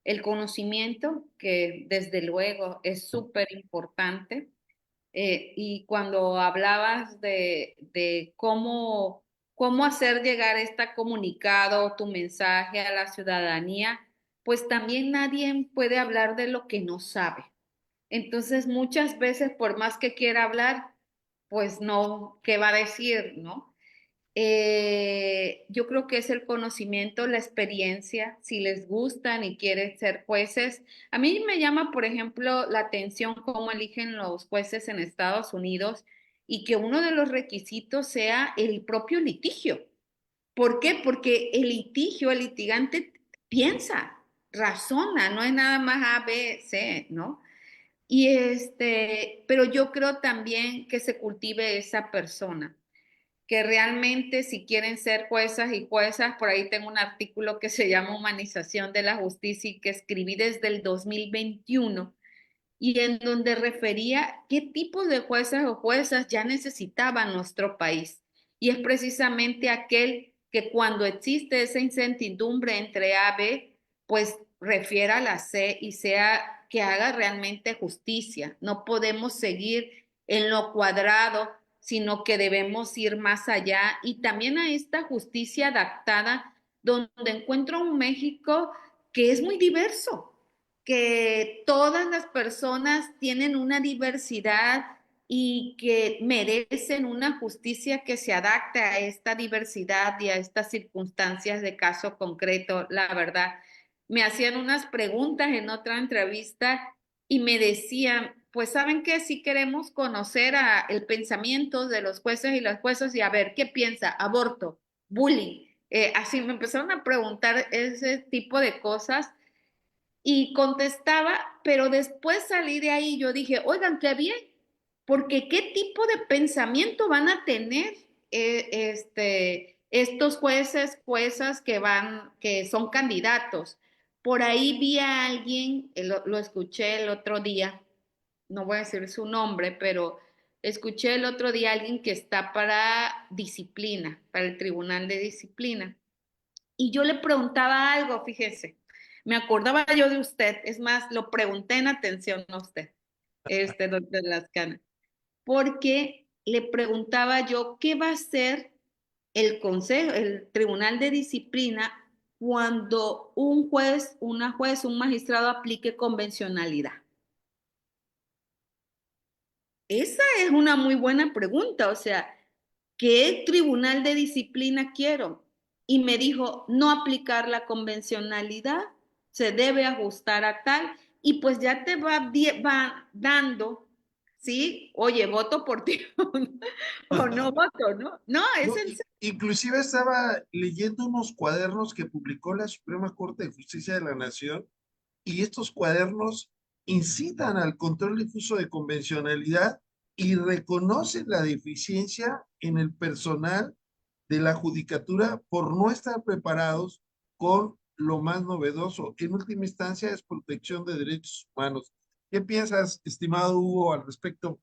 El conocimiento, que desde luego es súper importante. Y cuando hablabas de cómo hacer llegar este comunicado, tu mensaje a la ciudadanía, pues también nadie puede hablar de lo que no sabe. Entonces, muchas veces, por más que quiera hablar, pues no, ¿qué va a decir, no? Yo creo que es el conocimiento, la experiencia, si les gustan y quieren ser jueces. A mí me llama, por ejemplo, la atención cómo eligen los jueces en Estados Unidos y que uno de los requisitos sea el propio litigio. ¿Por qué? Porque el litigio, el litigante piensa, razona, no es nada más A, B, C, ¿no? Y pero yo creo también que se cultive esa persona, que realmente si quieren ser juezas y juezas, por ahí tengo un artículo que se llama Humanización de la Justicia y que escribí desde el 2021 y en donde refería qué tipos de jueces o juezas ya necesitaba nuestro país. Y es precisamente aquel que cuando existe esa incertidumbre entre A, B, pues refiera a la C y sea que haga realmente justicia. No podemos seguir en lo cuadrado, sino que debemos ir más allá y también a esta justicia adaptada, donde encuentro un México que es muy diverso, que todas las personas tienen una diversidad y que merecen una justicia que se adapte a esta diversidad y a estas circunstancias de caso concreto, la verdad. Me hacían unas preguntas en otra entrevista y me decían, pues saben que si queremos conocer el pensamiento de los jueces y las juezas y a ver qué piensa, aborto, bullying, así me empezaron a preguntar ese tipo de cosas y contestaba, pero después salí de ahí y yo dije, oigan, qué bien, porque qué tipo de pensamiento van a tener estos jueces, juezas que son candidatos. Por ahí vi a alguien, lo escuché el otro día, no voy a decir su nombre, pero escuché el otro día a alguien que está para disciplina, para el Tribunal de Disciplina. Y yo le preguntaba algo, fíjese, me acordaba yo de usted, es más, lo pregunté en atención a usted, doctor Lascana, porque le preguntaba yo qué va a hacer el consejo, el Tribunal de Disciplina cuando un juez, una juez, un magistrado aplique convencionalidad. Esa es una muy buena pregunta, o sea, ¿qué tribunal de disciplina quiero? Y me dijo, no aplicar la convencionalidad, se debe ajustar a tal, y pues ya te va dando, ¿sí? Oye, voto por ti o no voto, ¿no? No, es No, en serio. inclusive estaba leyendo unos cuadernos que publicó la Suprema Corte de Justicia de la Nación y estos cuadernos incitan al control difuso de convencionalidad y reconocen la deficiencia en el personal de la judicatura por no estar preparados con lo más novedoso. En última instancia es protección de derechos humanos. ¿Qué piensas, estimado Hugo, al respecto?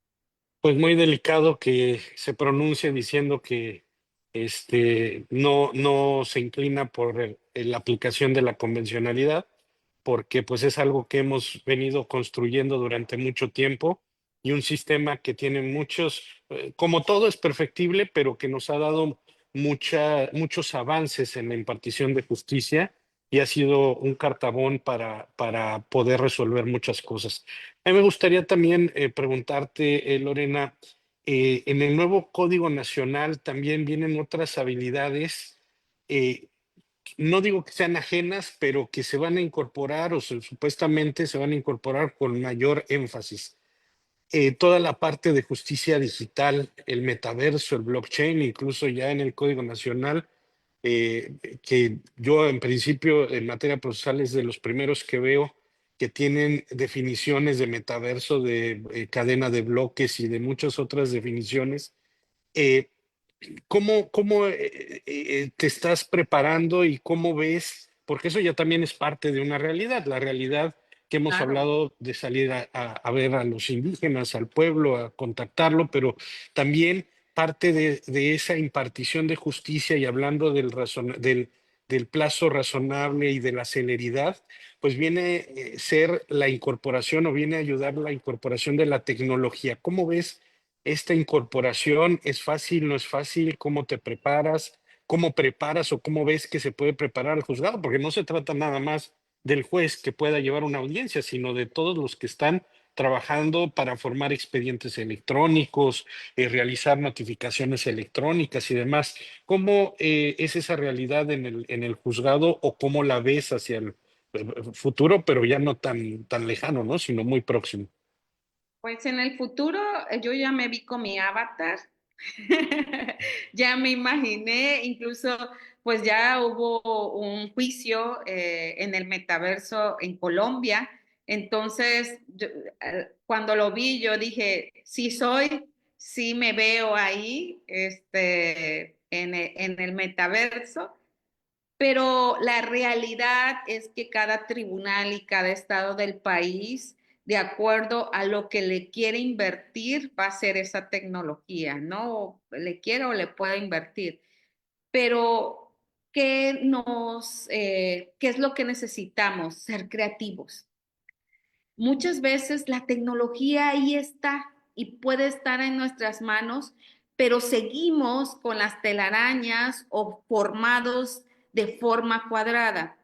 Pues muy delicado que se pronuncie diciendo que no se inclina por la aplicación de la convencionalidad, porque pues es algo que hemos venido construyendo durante mucho tiempo y un sistema que tiene muchos, como todo es perfectible, pero que nos ha dado muchos avances en la impartición de justicia y ha sido un cartabón para poder resolver muchas cosas. A mí me gustaría también preguntarte, Lorena, en el nuevo Código Nacional también vienen otras habilidades, eh, no digo que sean ajenas, pero que se van a incorporar o supuestamente se van a incorporar con mayor énfasis. Toda la parte de justicia digital, el metaverso, el blockchain, incluso ya en el Código Nacional, que yo en principio en materia procesal es de los primeros que veo que tienen definiciones de metaverso, de cadena de bloques y de muchas otras definiciones. Eh, ¿Cómo te estás preparando y cómo ves? Porque eso ya también es parte de una realidad, la realidad que hemos Claro. hablado de salir a ver a los indígenas, al pueblo, a contactarlo, pero también parte de esa impartición de justicia y hablando del plazo razonable y de la celeridad, pues viene ser la incorporación o viene a ayudar la incorporación de la tecnología. ¿Cómo ves esta incorporación? ¿Es fácil, no es fácil? ¿Cómo te preparas? ¿Cómo preparas o cómo ves que se puede preparar al juzgado? Porque no se trata nada más del juez que pueda llevar una audiencia, sino de todos los que están trabajando para formar expedientes electrónicos, realizar notificaciones electrónicas y demás. ¿Cómo es esa realidad en el juzgado o cómo la ves hacia el futuro, pero ya no tan lejano, ¿no? Sino muy próximo? Pues en el futuro yo ya me vi con mi avatar. Ya me imaginé, incluso pues ya hubo un juicio en el metaverso en Colombia. Entonces, cuando lo vi, yo dije, sí soy, sí me veo ahí, en el metaverso. Pero la realidad es que cada tribunal y cada estado del país, de acuerdo a lo que le quiere invertir, va a ser esa tecnología, ¿no? Le quiere o le puede invertir. Pero, ¿qué es lo que necesitamos? Ser creativos. Muchas veces la tecnología ahí está y puede estar en nuestras manos, pero seguimos con las telarañas o formados de forma cuadrada.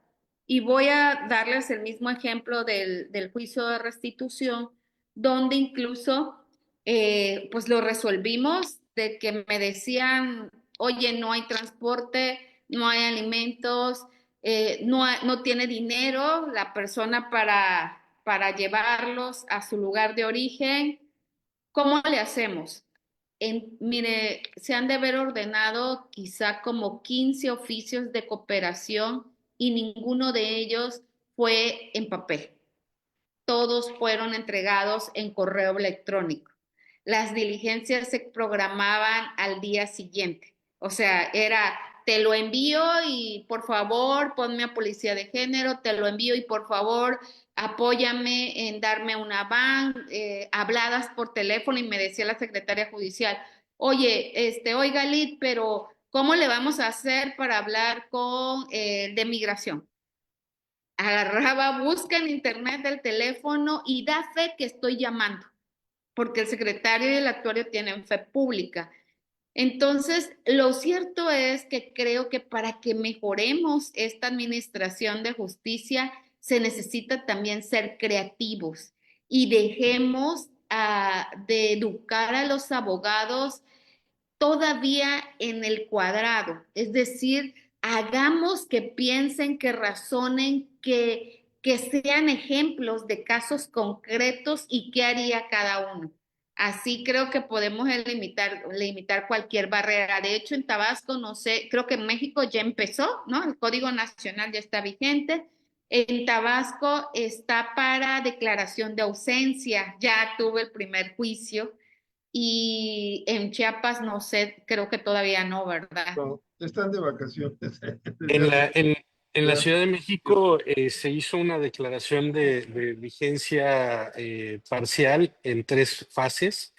Y voy a darles el mismo ejemplo del juicio de restitución, donde incluso pues lo resolvimos de que me decían, oye, no hay transporte, no hay alimentos, no tiene dinero la persona para llevarlos a su lugar de origen. ¿Cómo le hacemos? Mire, se han de haber ordenado quizá como 15 oficios de cooperación y ninguno de ellos fue en papel. Todos fueron entregados en correo electrónico. Las diligencias se programaban al día siguiente. O sea, era, te lo envío y por favor ponme a policía de género, te lo envío y por favor apóyame en darme una van, habladas por teléfono. Y me decía la secretaria judicial, oye, oiga Lid, pero ¿cómo le vamos a hacer para hablar con de migración? Agarraba, busca en internet el teléfono y da fe que estoy llamando, porque el secretario y el actuario tienen fe pública. Entonces, lo cierto es que creo que para que mejoremos esta administración de justicia, se necesita también ser creativos y dejemos de educar a los abogados todavía en el cuadrado, es decir, hagamos que piensen, que razonen, que sean ejemplos de casos concretos y qué haría cada uno. Así creo que podemos limitar cualquier barrera. De hecho, en Tabasco, no sé, creo que en México ya empezó, ¿no? El Código Nacional ya está vigente. En Tabasco está para declaración de ausencia. Ya tuve el primer juicio y en Chiapas, no sé, creo que todavía no, ¿verdad? No, están de vacaciones desde En hace, en la desde hace Ciudad de tiempo. México se hizo una declaración de vigencia parcial en 3 fases.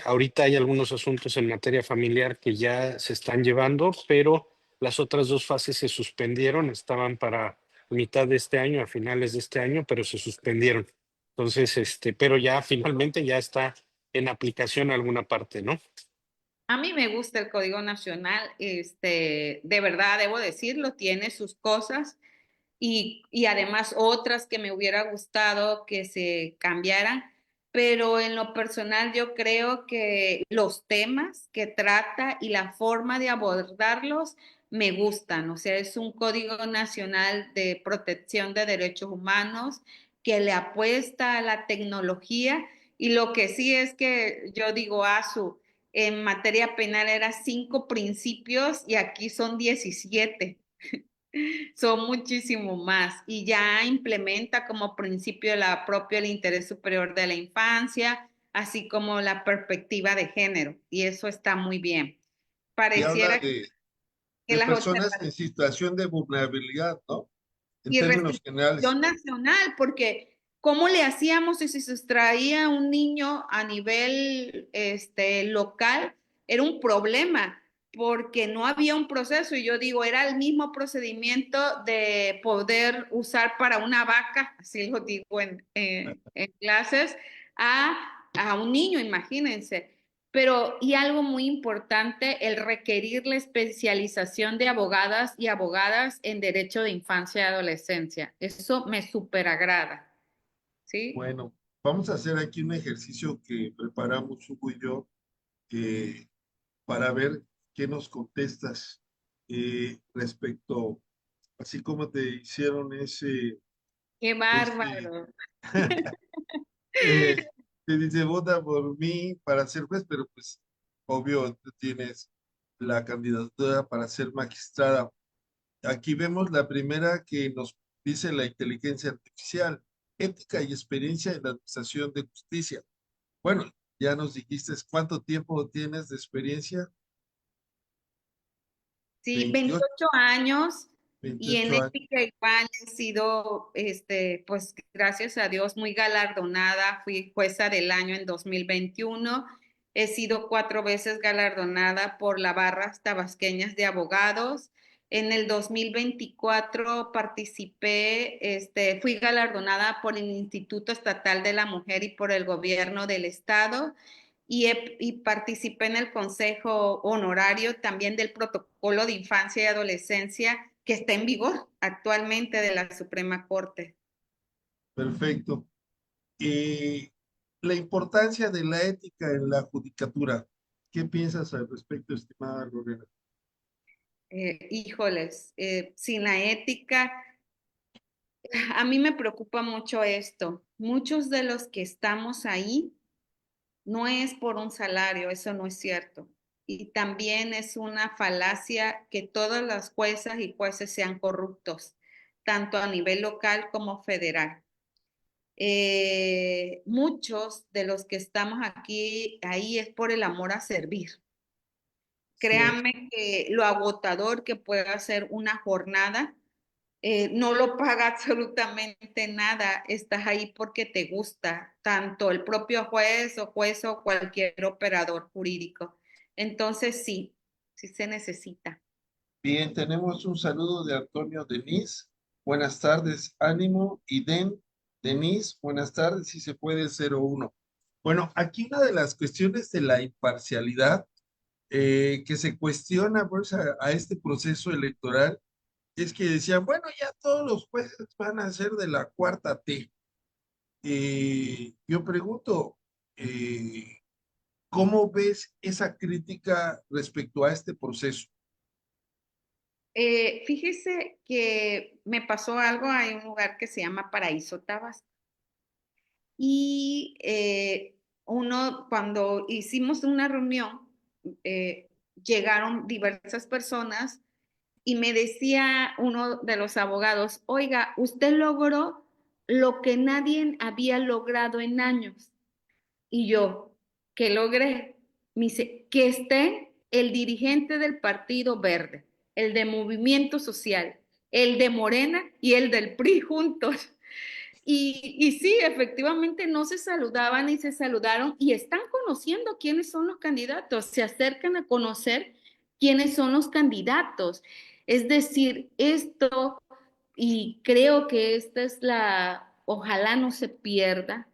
Ahorita hay algunos asuntos en materia familiar que ya se están llevando, pero las otras 2 fases se suspendieron, estaban para mitad de este año, a finales de este año, pero se suspendieron. Entonces, pero ya finalmente ya está en aplicación alguna parte, ¿no? A mí me gusta el Código Nacional, de verdad debo decirlo, tiene sus cosas y además otras que me hubiera gustado que se cambiaran, pero en lo personal yo creo que los temas que trata y la forma de abordarlos me gustan. O sea, es un Código Nacional de Protección de Derechos Humanos que le apuesta a la tecnología, y lo que sí es que yo digo, en materia penal era 5 principios y aquí son 17. Son muchísimo más, y ya implementa como principio la propio el interés superior de la infancia, así como la perspectiva de género, y eso está muy bien. Y habla Pareciera que de las personas en observaciones situación de vulnerabilidad, ¿no? En y términos generales. restitución nacional, porque ¿cómo le hacíamos si se sustraía un niño a nivel local? Era un problema, porque no había un proceso, y yo digo, era el mismo procedimiento de poder usar para una vaca, así lo digo en clases, a un niño, imagínense. Pero, y algo muy importante, el requerir la especialización de abogadas y abogadas en derecho de infancia y adolescencia. Eso me súper agrada, ¿sí? Bueno, vamos a hacer aquí un ejercicio que preparamos Hugo y yo para ver qué nos contestas respecto, así como te hicieron Qué este, bárbaro. eh, te dice, vota por mí para ser juez, pero pues obvio, tú tienes la candidatura para ser magistrada. Aquí vemos la primera que nos dice la inteligencia artificial, ética y experiencia en la administración de justicia. Bueno, ya nos dijiste cuánto tiempo tienes de experiencia, Sí, 28, 28 años y en 28 años. ética igual he sido, pues gracias a Dios, muy galardonada. Fui jueza del año en 2021. He sido 4 veces galardonada por la Barra Tabasqueñas de Abogados. En el 2024 participé, fui galardonada por el Instituto Estatal de la Mujer y por el Gobierno del Estado y participé en el consejo honorario también del protocolo de infancia y adolescencia que está en vigor actualmente de la Suprema Corte. Perfecto. Y la importancia de la ética en la judicatura. ¿Qué piensas al respecto, estimada Lorena? Híjoles, sin la ética, a mí me preocupa mucho esto. Muchos de los que estamos ahí no es por un salario, eso no es cierto. Y también es una falacia que todas las juezas y jueces sean corruptos, tanto a nivel local como federal. Muchos de los que estamos aquí, ahí es por el amor a servir. Sí, Créanme que lo agotador que puede ser una jornada, no lo paga absolutamente nada, estás ahí porque te gusta, tanto el propio juez o cualquier operador jurídico. Entonces sí, sí se necesita. bien, tenemos un saludo de Antonio Denis. Buenas tardes, ánimo. Y Denis, buenas tardes, si se puede 01. Bueno, aquí una de las cuestiones de la imparcialidad que se cuestiona pues, a este proceso electoral es que decían, bueno, ya todos los jueces van a ser de la cuarta T. Yo pregunto, eh, ¿cómo ves esa crítica respecto a este proceso? Fíjese que me pasó algo, hay un lugar que se llama Paraíso Tabasco. Y cuando hicimos una reunión, llegaron diversas personas y me decía uno de los abogados, oiga, usted logró lo que nadie había logrado en años. Y yo, ¿qué logré? Me dice, que esté el dirigente del Partido Verde, el de Movimiento Social, el de Morena y el del PRI juntos. Y sí, efectivamente no se saludaban y se saludaron y están conociendo quiénes son los candidatos, se acercan a conocer quiénes son los candidatos. Es decir, esto, y creo que esta es ojalá no se pierda,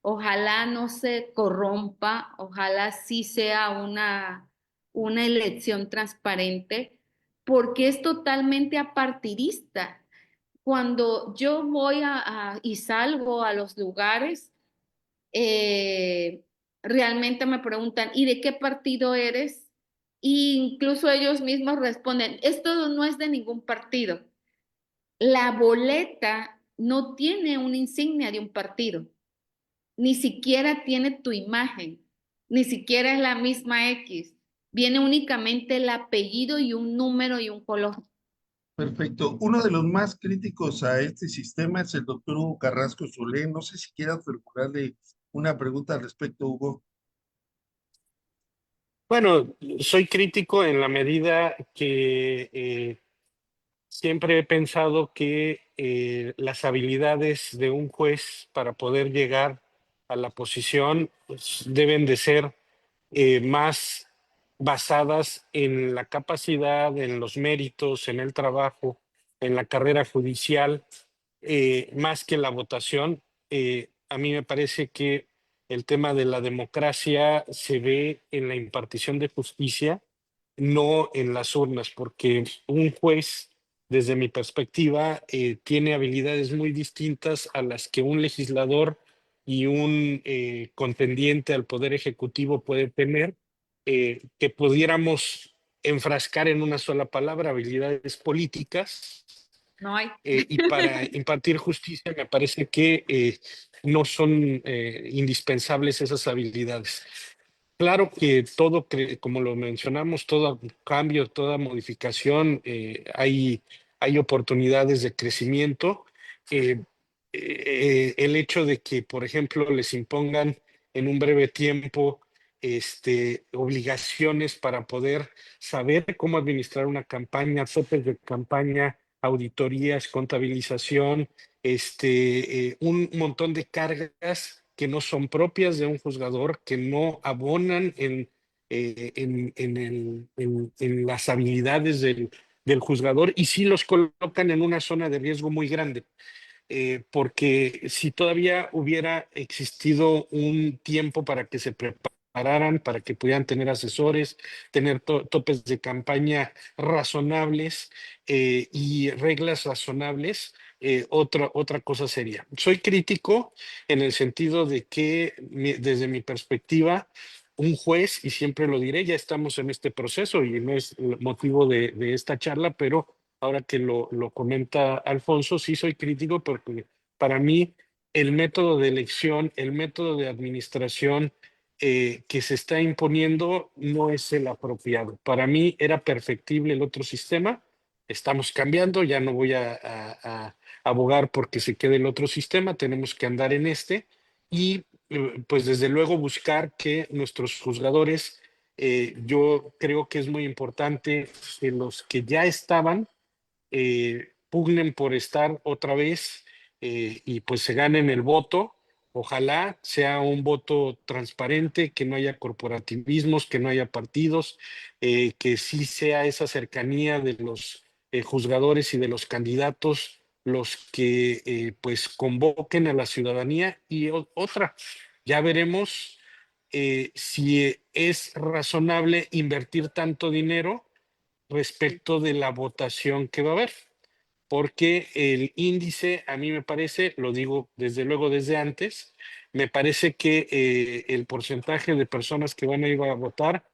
ojalá no se corrompa, ojalá sí sea una elección transparente, porque es totalmente apartidista. Cuando yo voy y salgo a los lugares, eh, realmente me preguntan, ¿y de qué partido eres? E incluso ellos mismos responden, esto no es de ningún partido. La boleta no tiene una insignia de un partido, ni siquiera tiene tu imagen, ni siquiera es la misma X. Viene únicamente el apellido y un número y un color. Perfecto. Uno de los más críticos a este sistema es el doctor Hugo Carrasco Solé. No sé si quieras formularle una pregunta al respecto, Hugo. Bueno, soy crítico en la medida que siempre he pensado que las habilidades de un juez para poder llegar a la posición pues, deben de ser más basadas en la capacidad, en los méritos, en el trabajo, en la carrera judicial, más que la votación. A mí me parece que el tema de la democracia se ve en la impartición de justicia, no en las urnas, porque un juez, desde mi perspectiva, tiene habilidades muy distintas a las que un legislador y un contendiente al Poder Ejecutivo puede tener, que pudiéramos enfrascar en una sola palabra, habilidades políticas, No hay. y para impartir justicia me parece que no son indispensables esas habilidades. Claro que todo, como lo mencionamos, todo cambio, toda modificación, hay oportunidades de crecimiento. Eh, el hecho de que, por ejemplo, les impongan en un breve tiempo obligaciones para poder saber cómo administrar una campaña, topes de campaña, auditorías, contabilización, un montón de cargas que no son propias de un juzgador, que no abonan en las habilidades del juzgador y sí los colocan en una zona de riesgo muy grande. Porque si todavía hubiera existido un tiempo para que se prepararan, para que pudieran tener asesores, tener topes de campaña razonables y reglas razonables, otra cosa sería. Soy crítico en el sentido de que desde mi perspectiva, un juez, y siempre lo diré, ya estamos en este proceso y no es el motivo de esta charla, pero ahora que lo comenta Alfonso, sí soy crítico porque para mí el método de elección, el método de administración que se está imponiendo no es el apropiado. Para mí era perfectible el otro sistema, estamos cambiando, ya no voy a abogar porque se quede el otro sistema, tenemos que andar en este y pues desde luego buscar que nuestros juzgadores, yo creo que es muy importante que los que ya estaban pugnen por estar otra vez y pues se ganen el voto. Ojalá sea un voto transparente, que no haya corporativismos, que no haya partidos, que sí sea esa cercanía de los juzgadores y de los candidatos los que pues convoquen a la ciudadanía. Y otra, ya veremos si es razonable invertir tanto dinero respecto de la votación que va a haber, porque el índice, a mí me parece, lo digo desde luego desde antes, me parece que el porcentaje de personas que van a ir a votar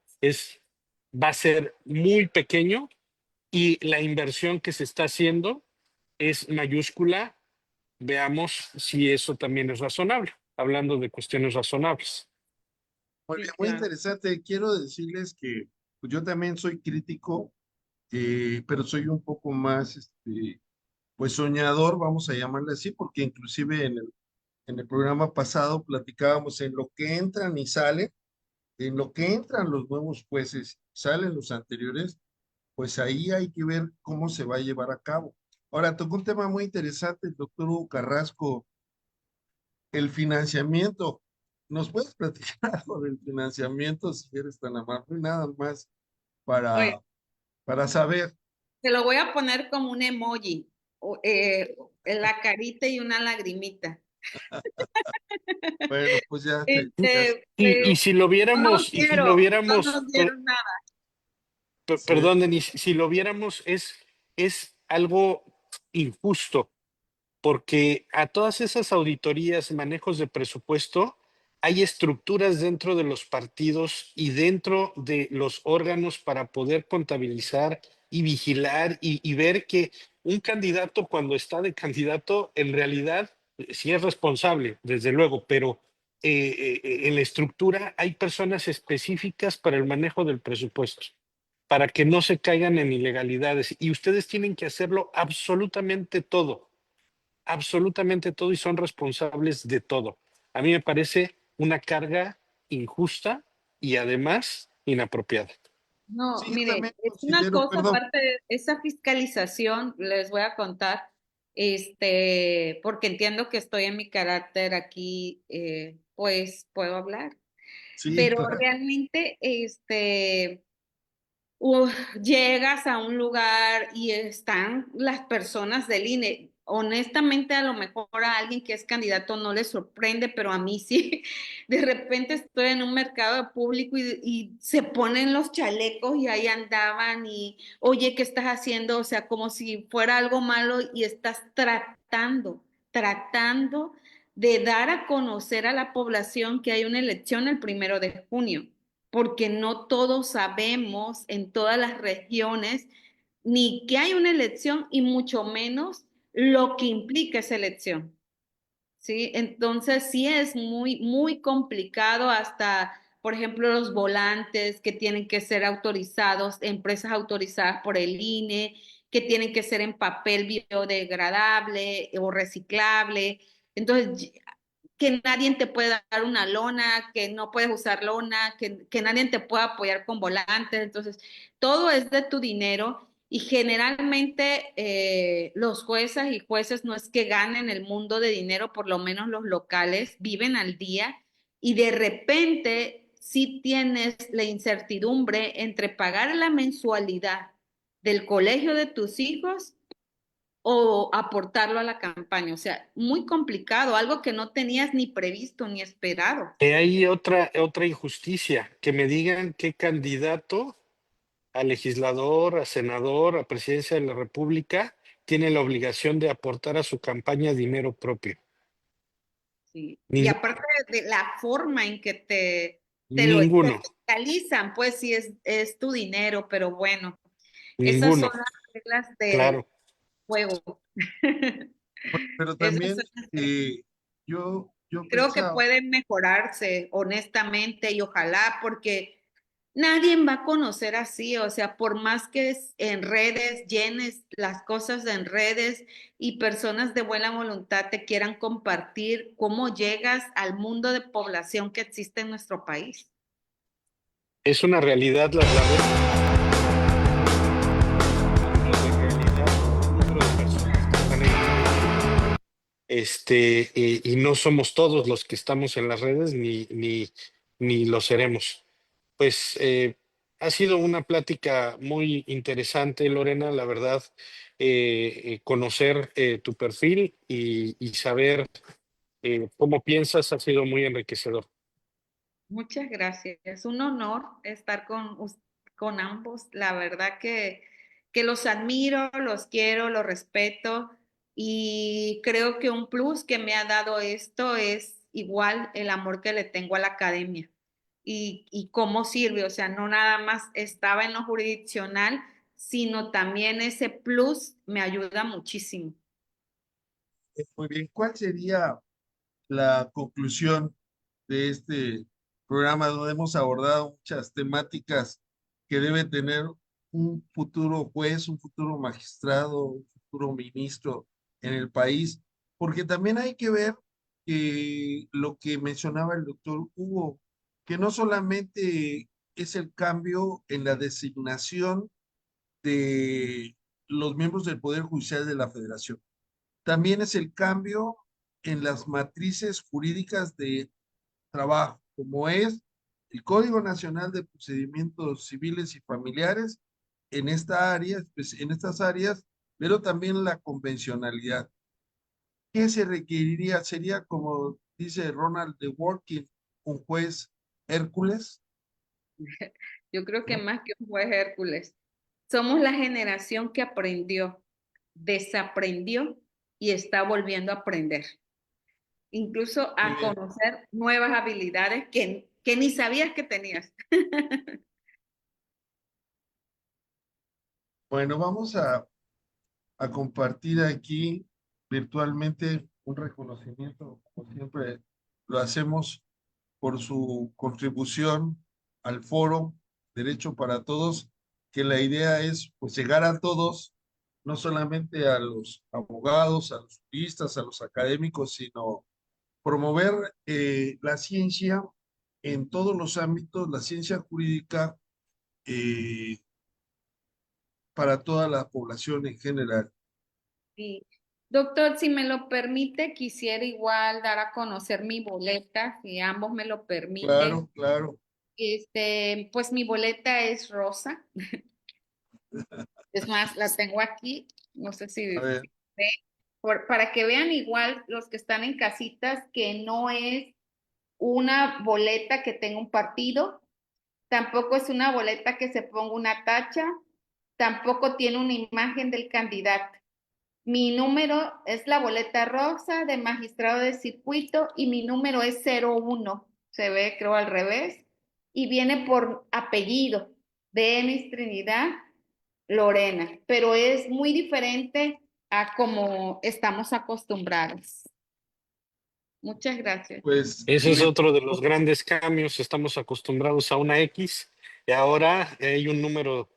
va a ser muy pequeño y la inversión que se está haciendo es mayúscula. Veamos si eso también es razonable, hablando de cuestiones razonables. Muy Sí, bien, muy claro. interesante. Quiero decirles que pues, yo también soy crítico, pero soy un poco más, pues soñador, vamos a llamarle así, porque inclusive en el programa pasado platicábamos en lo que entran y salen, en lo que entran los nuevos jueces, salen los anteriores, pues ahí hay que ver cómo se va a llevar a cabo. Ahora, tocó un tema muy interesante el doctor Hugo Carrasco, el financiamiento. ¿Nos puedes platicar algo del financiamiento, si eres tan amable? Nada más Oye, para, para saber. te lo voy a poner como un emoji, la carita y una lagrimita. Bueno, pues ya Y si lo viéramos, no nos dieron nada. sí, perdón, Denise, si lo viéramos, es algo injusto, porque a todas esas auditorías, manejos de presupuesto, hay estructuras dentro de los partidos y dentro de los órganos para poder contabilizar y vigilar y ver que un candidato cuando está de candidato en realidad sí es responsable, desde luego, pero en la estructura hay personas específicas para el manejo del presupuesto, para que no se caigan en ilegalidades y ustedes tienen que hacerlo absolutamente todo y son responsables de todo. A mí me parece una carga injusta y además inapropiada. No, sí, yo mire, también es una considero, cosa perdón, aparte de esa fiscalización, les voy a contar, porque entiendo que estoy en mi carácter aquí, pues puedo hablar, sí, pero claro, realmente, llegas a un lugar y están las personas del INE. Honestamente, a lo mejor a alguien que es candidato no le sorprende, pero a mí sí. De repente estoy en un mercado público y se ponen los chalecos y ahí andaban y, oye, ¿qué estás haciendo? O sea, como si fuera algo malo y estás tratando de dar a conocer a la población que hay una elección el 1 de junio, porque no todos sabemos en todas las regiones ni que hay una elección y mucho menos lo que implica esa elección. ¿Sí? Entonces sí es muy, muy complicado hasta por ejemplo, los volantes que tienen que ser autorizados, empresas autorizadas por el INE, que tienen que ser en papel biodegradable o reciclable. Entonces, que nadie te puede dar una lona, que no puedes usar lona, que nadie te pueda apoyar con volantes. Entonces, todo es de tu dinero y generalmente los jueces y jueces no es que ganen el mundo de dinero, por lo menos los locales viven al día y de repente sí tienes la incertidumbre entre pagar la mensualidad del colegio de tus hijos o aportarlo a la campaña. O sea, muy complicado, algo que no tenías ni previsto ni esperado. Hay otra injusticia, que me digan qué candidato a legislador, a senador, a presidencia de la República tiene la obligación de aportar a su campaña dinero propio. Sí. Y Ningún- aparte de la forma en que te lo ninguno, fiscalizan, pues sí es tu dinero, pero bueno, esas son ninguno, las reglas del claro. juego. Pero Esas también son las reglas. yo Creo que pensaba, pueden mejorarse, honestamente, y ojalá, porque nadie va a conocer así, o sea, por más que en redes llenes las cosas en redes y personas de buena voluntad te quieran compartir cómo llegas al mundo de población que existe en nuestro país. Es una realidad la realidad, el número de personas que están en y no somos todos los que estamos en las redes ni lo seremos. Pues ha sido una plática muy interesante, Lorena, la verdad, conocer tu perfil y saber cómo piensas ha sido muy enriquecedor. Muchas gracias. Es un honor estar con ambos. La verdad que los admiro, los quiero, los respeto y creo que un plus que me ha dado esto es igual el amor que le tengo a la academia y cómo sirve. O sea, no nada más estaba en lo jurisdiccional, sino también ese plus me ayuda muchísimo. muy bien, ¿cuál sería la conclusión de este programa donde hemos abordado muchas temáticas que debe tener un futuro juez, un futuro magistrado, un futuro ministro en el país? Porque también hay que ver que lo que mencionaba el doctor Hugo, que no solamente es el cambio en la designación de los miembros del Poder Judicial de la Federación, también es el cambio en las matrices jurídicas de trabajo, como es el Código Nacional de Procedimientos Civiles y Familiares en esta área, pues, en estas áreas, pero también la convencionalidad. ¿Qué se requeriría? Sería, como dice Ronald de Working, un juez Hércules, Yo creo que ¿no? más que un juez Hércules, somos la generación que aprendió, desaprendió y está volviendo a aprender, incluso Muy a bien. conocer nuevas habilidades que ni sabías que tenías. Bueno, vamos a compartir aquí virtualmente un reconocimiento, como siempre lo hacemos, por su contribución al foro Derecho para Todos, que la idea es pues llegar a todos, no solamente a los abogados, a los juristas, a los académicos, sino promover la ciencia en todos los ámbitos, la ciencia jurídica eh, para toda la población en general. Sí. Doctor, si me lo permite, quisiera igual dar a conocer mi boleta, si ambos me lo permiten. Claro, claro. Pues mi boleta es rosa. Es más, la tengo aquí. No sé A ver, si ve. Para que vean igual los que están en casitas que no es una boleta que tenga un partido, tampoco es una boleta que se ponga una tacha, tampoco tiene una imagen del candidato. Mi número es la boleta rosa de magistrado de circuito y mi número es 01. Se ve, creo, al revés. Y viene por apellido, Denis Trinidad Lorena, pero es muy diferente a como estamos acostumbrados. Muchas gracias. Pues Ese es otro de los grandes cambios. Estamos acostumbrados a una X y ahora hay un número,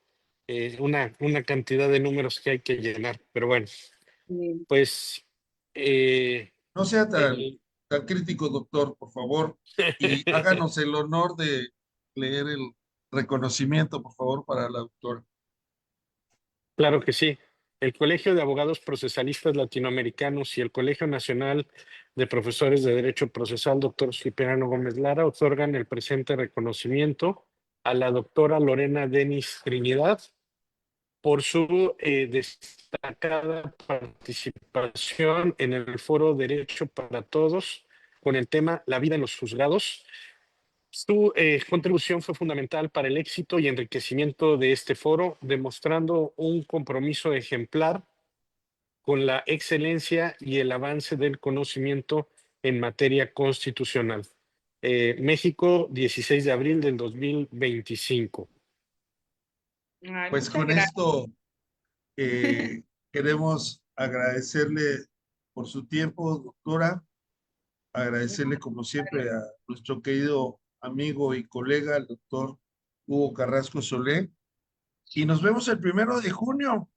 una cantidad de números que hay que llenar. Pero bueno, Sí. pues no sea el- tan crítico, doctor, por favor, y háganos el honor de leer el reconocimiento, por favor, para la doctora. claro que sí. El Colegio de Abogados Procesalistas Latinoamericanos y el Colegio Nacional de Profesores de Derecho Procesal, doctor Cipriano Gómez Lara, otorgan el presente reconocimiento a la doctora Lorena Denis Trinidad por su destacada participación en el foro Derecho para Todos con el tema La vida en los juzgados. Su contribución fue fundamental para el éxito y enriquecimiento de este foro, demostrando un compromiso ejemplar con la excelencia y el avance del conocimiento en materia constitucional. México, 16 de abril del 2025. Ay, Pues muchas con gracias. esto queremos agradecerle por su tiempo, doctora, agradecerle como siempre a nuestro querido amigo y colega, el doctor Hugo Carrasco Solé, y nos vemos el 1 de junio.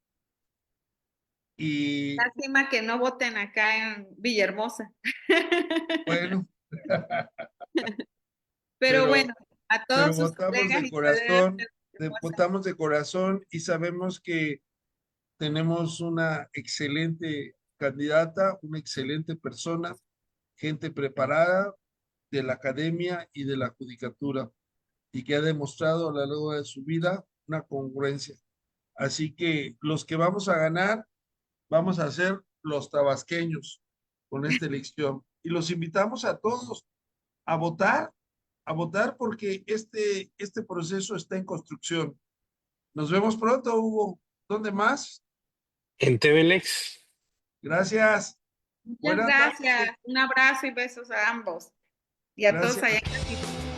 Y Lástima que no voten acá en Villahermosa. bueno, Pero pero, bueno, a pero todos sus colegas y colegas de Villahermosa, votamos de corazón y sabemos que tenemos una excelente candidata, una excelente persona, gente preparada de la academia y de la judicatura y que ha demostrado a lo largo de su vida una congruencia. Así que los que vamos a ganar, vamos a ser los tabasqueños con esta elección. Y los invitamos a todos a votar porque este proceso está en construcción. Nos vemos pronto, Hugo. ¿Dónde más? En TVLex. Gracias. muchas Buenas gracias. tardes. Un abrazo y besos a ambos y a todos Gracias. allá en casita.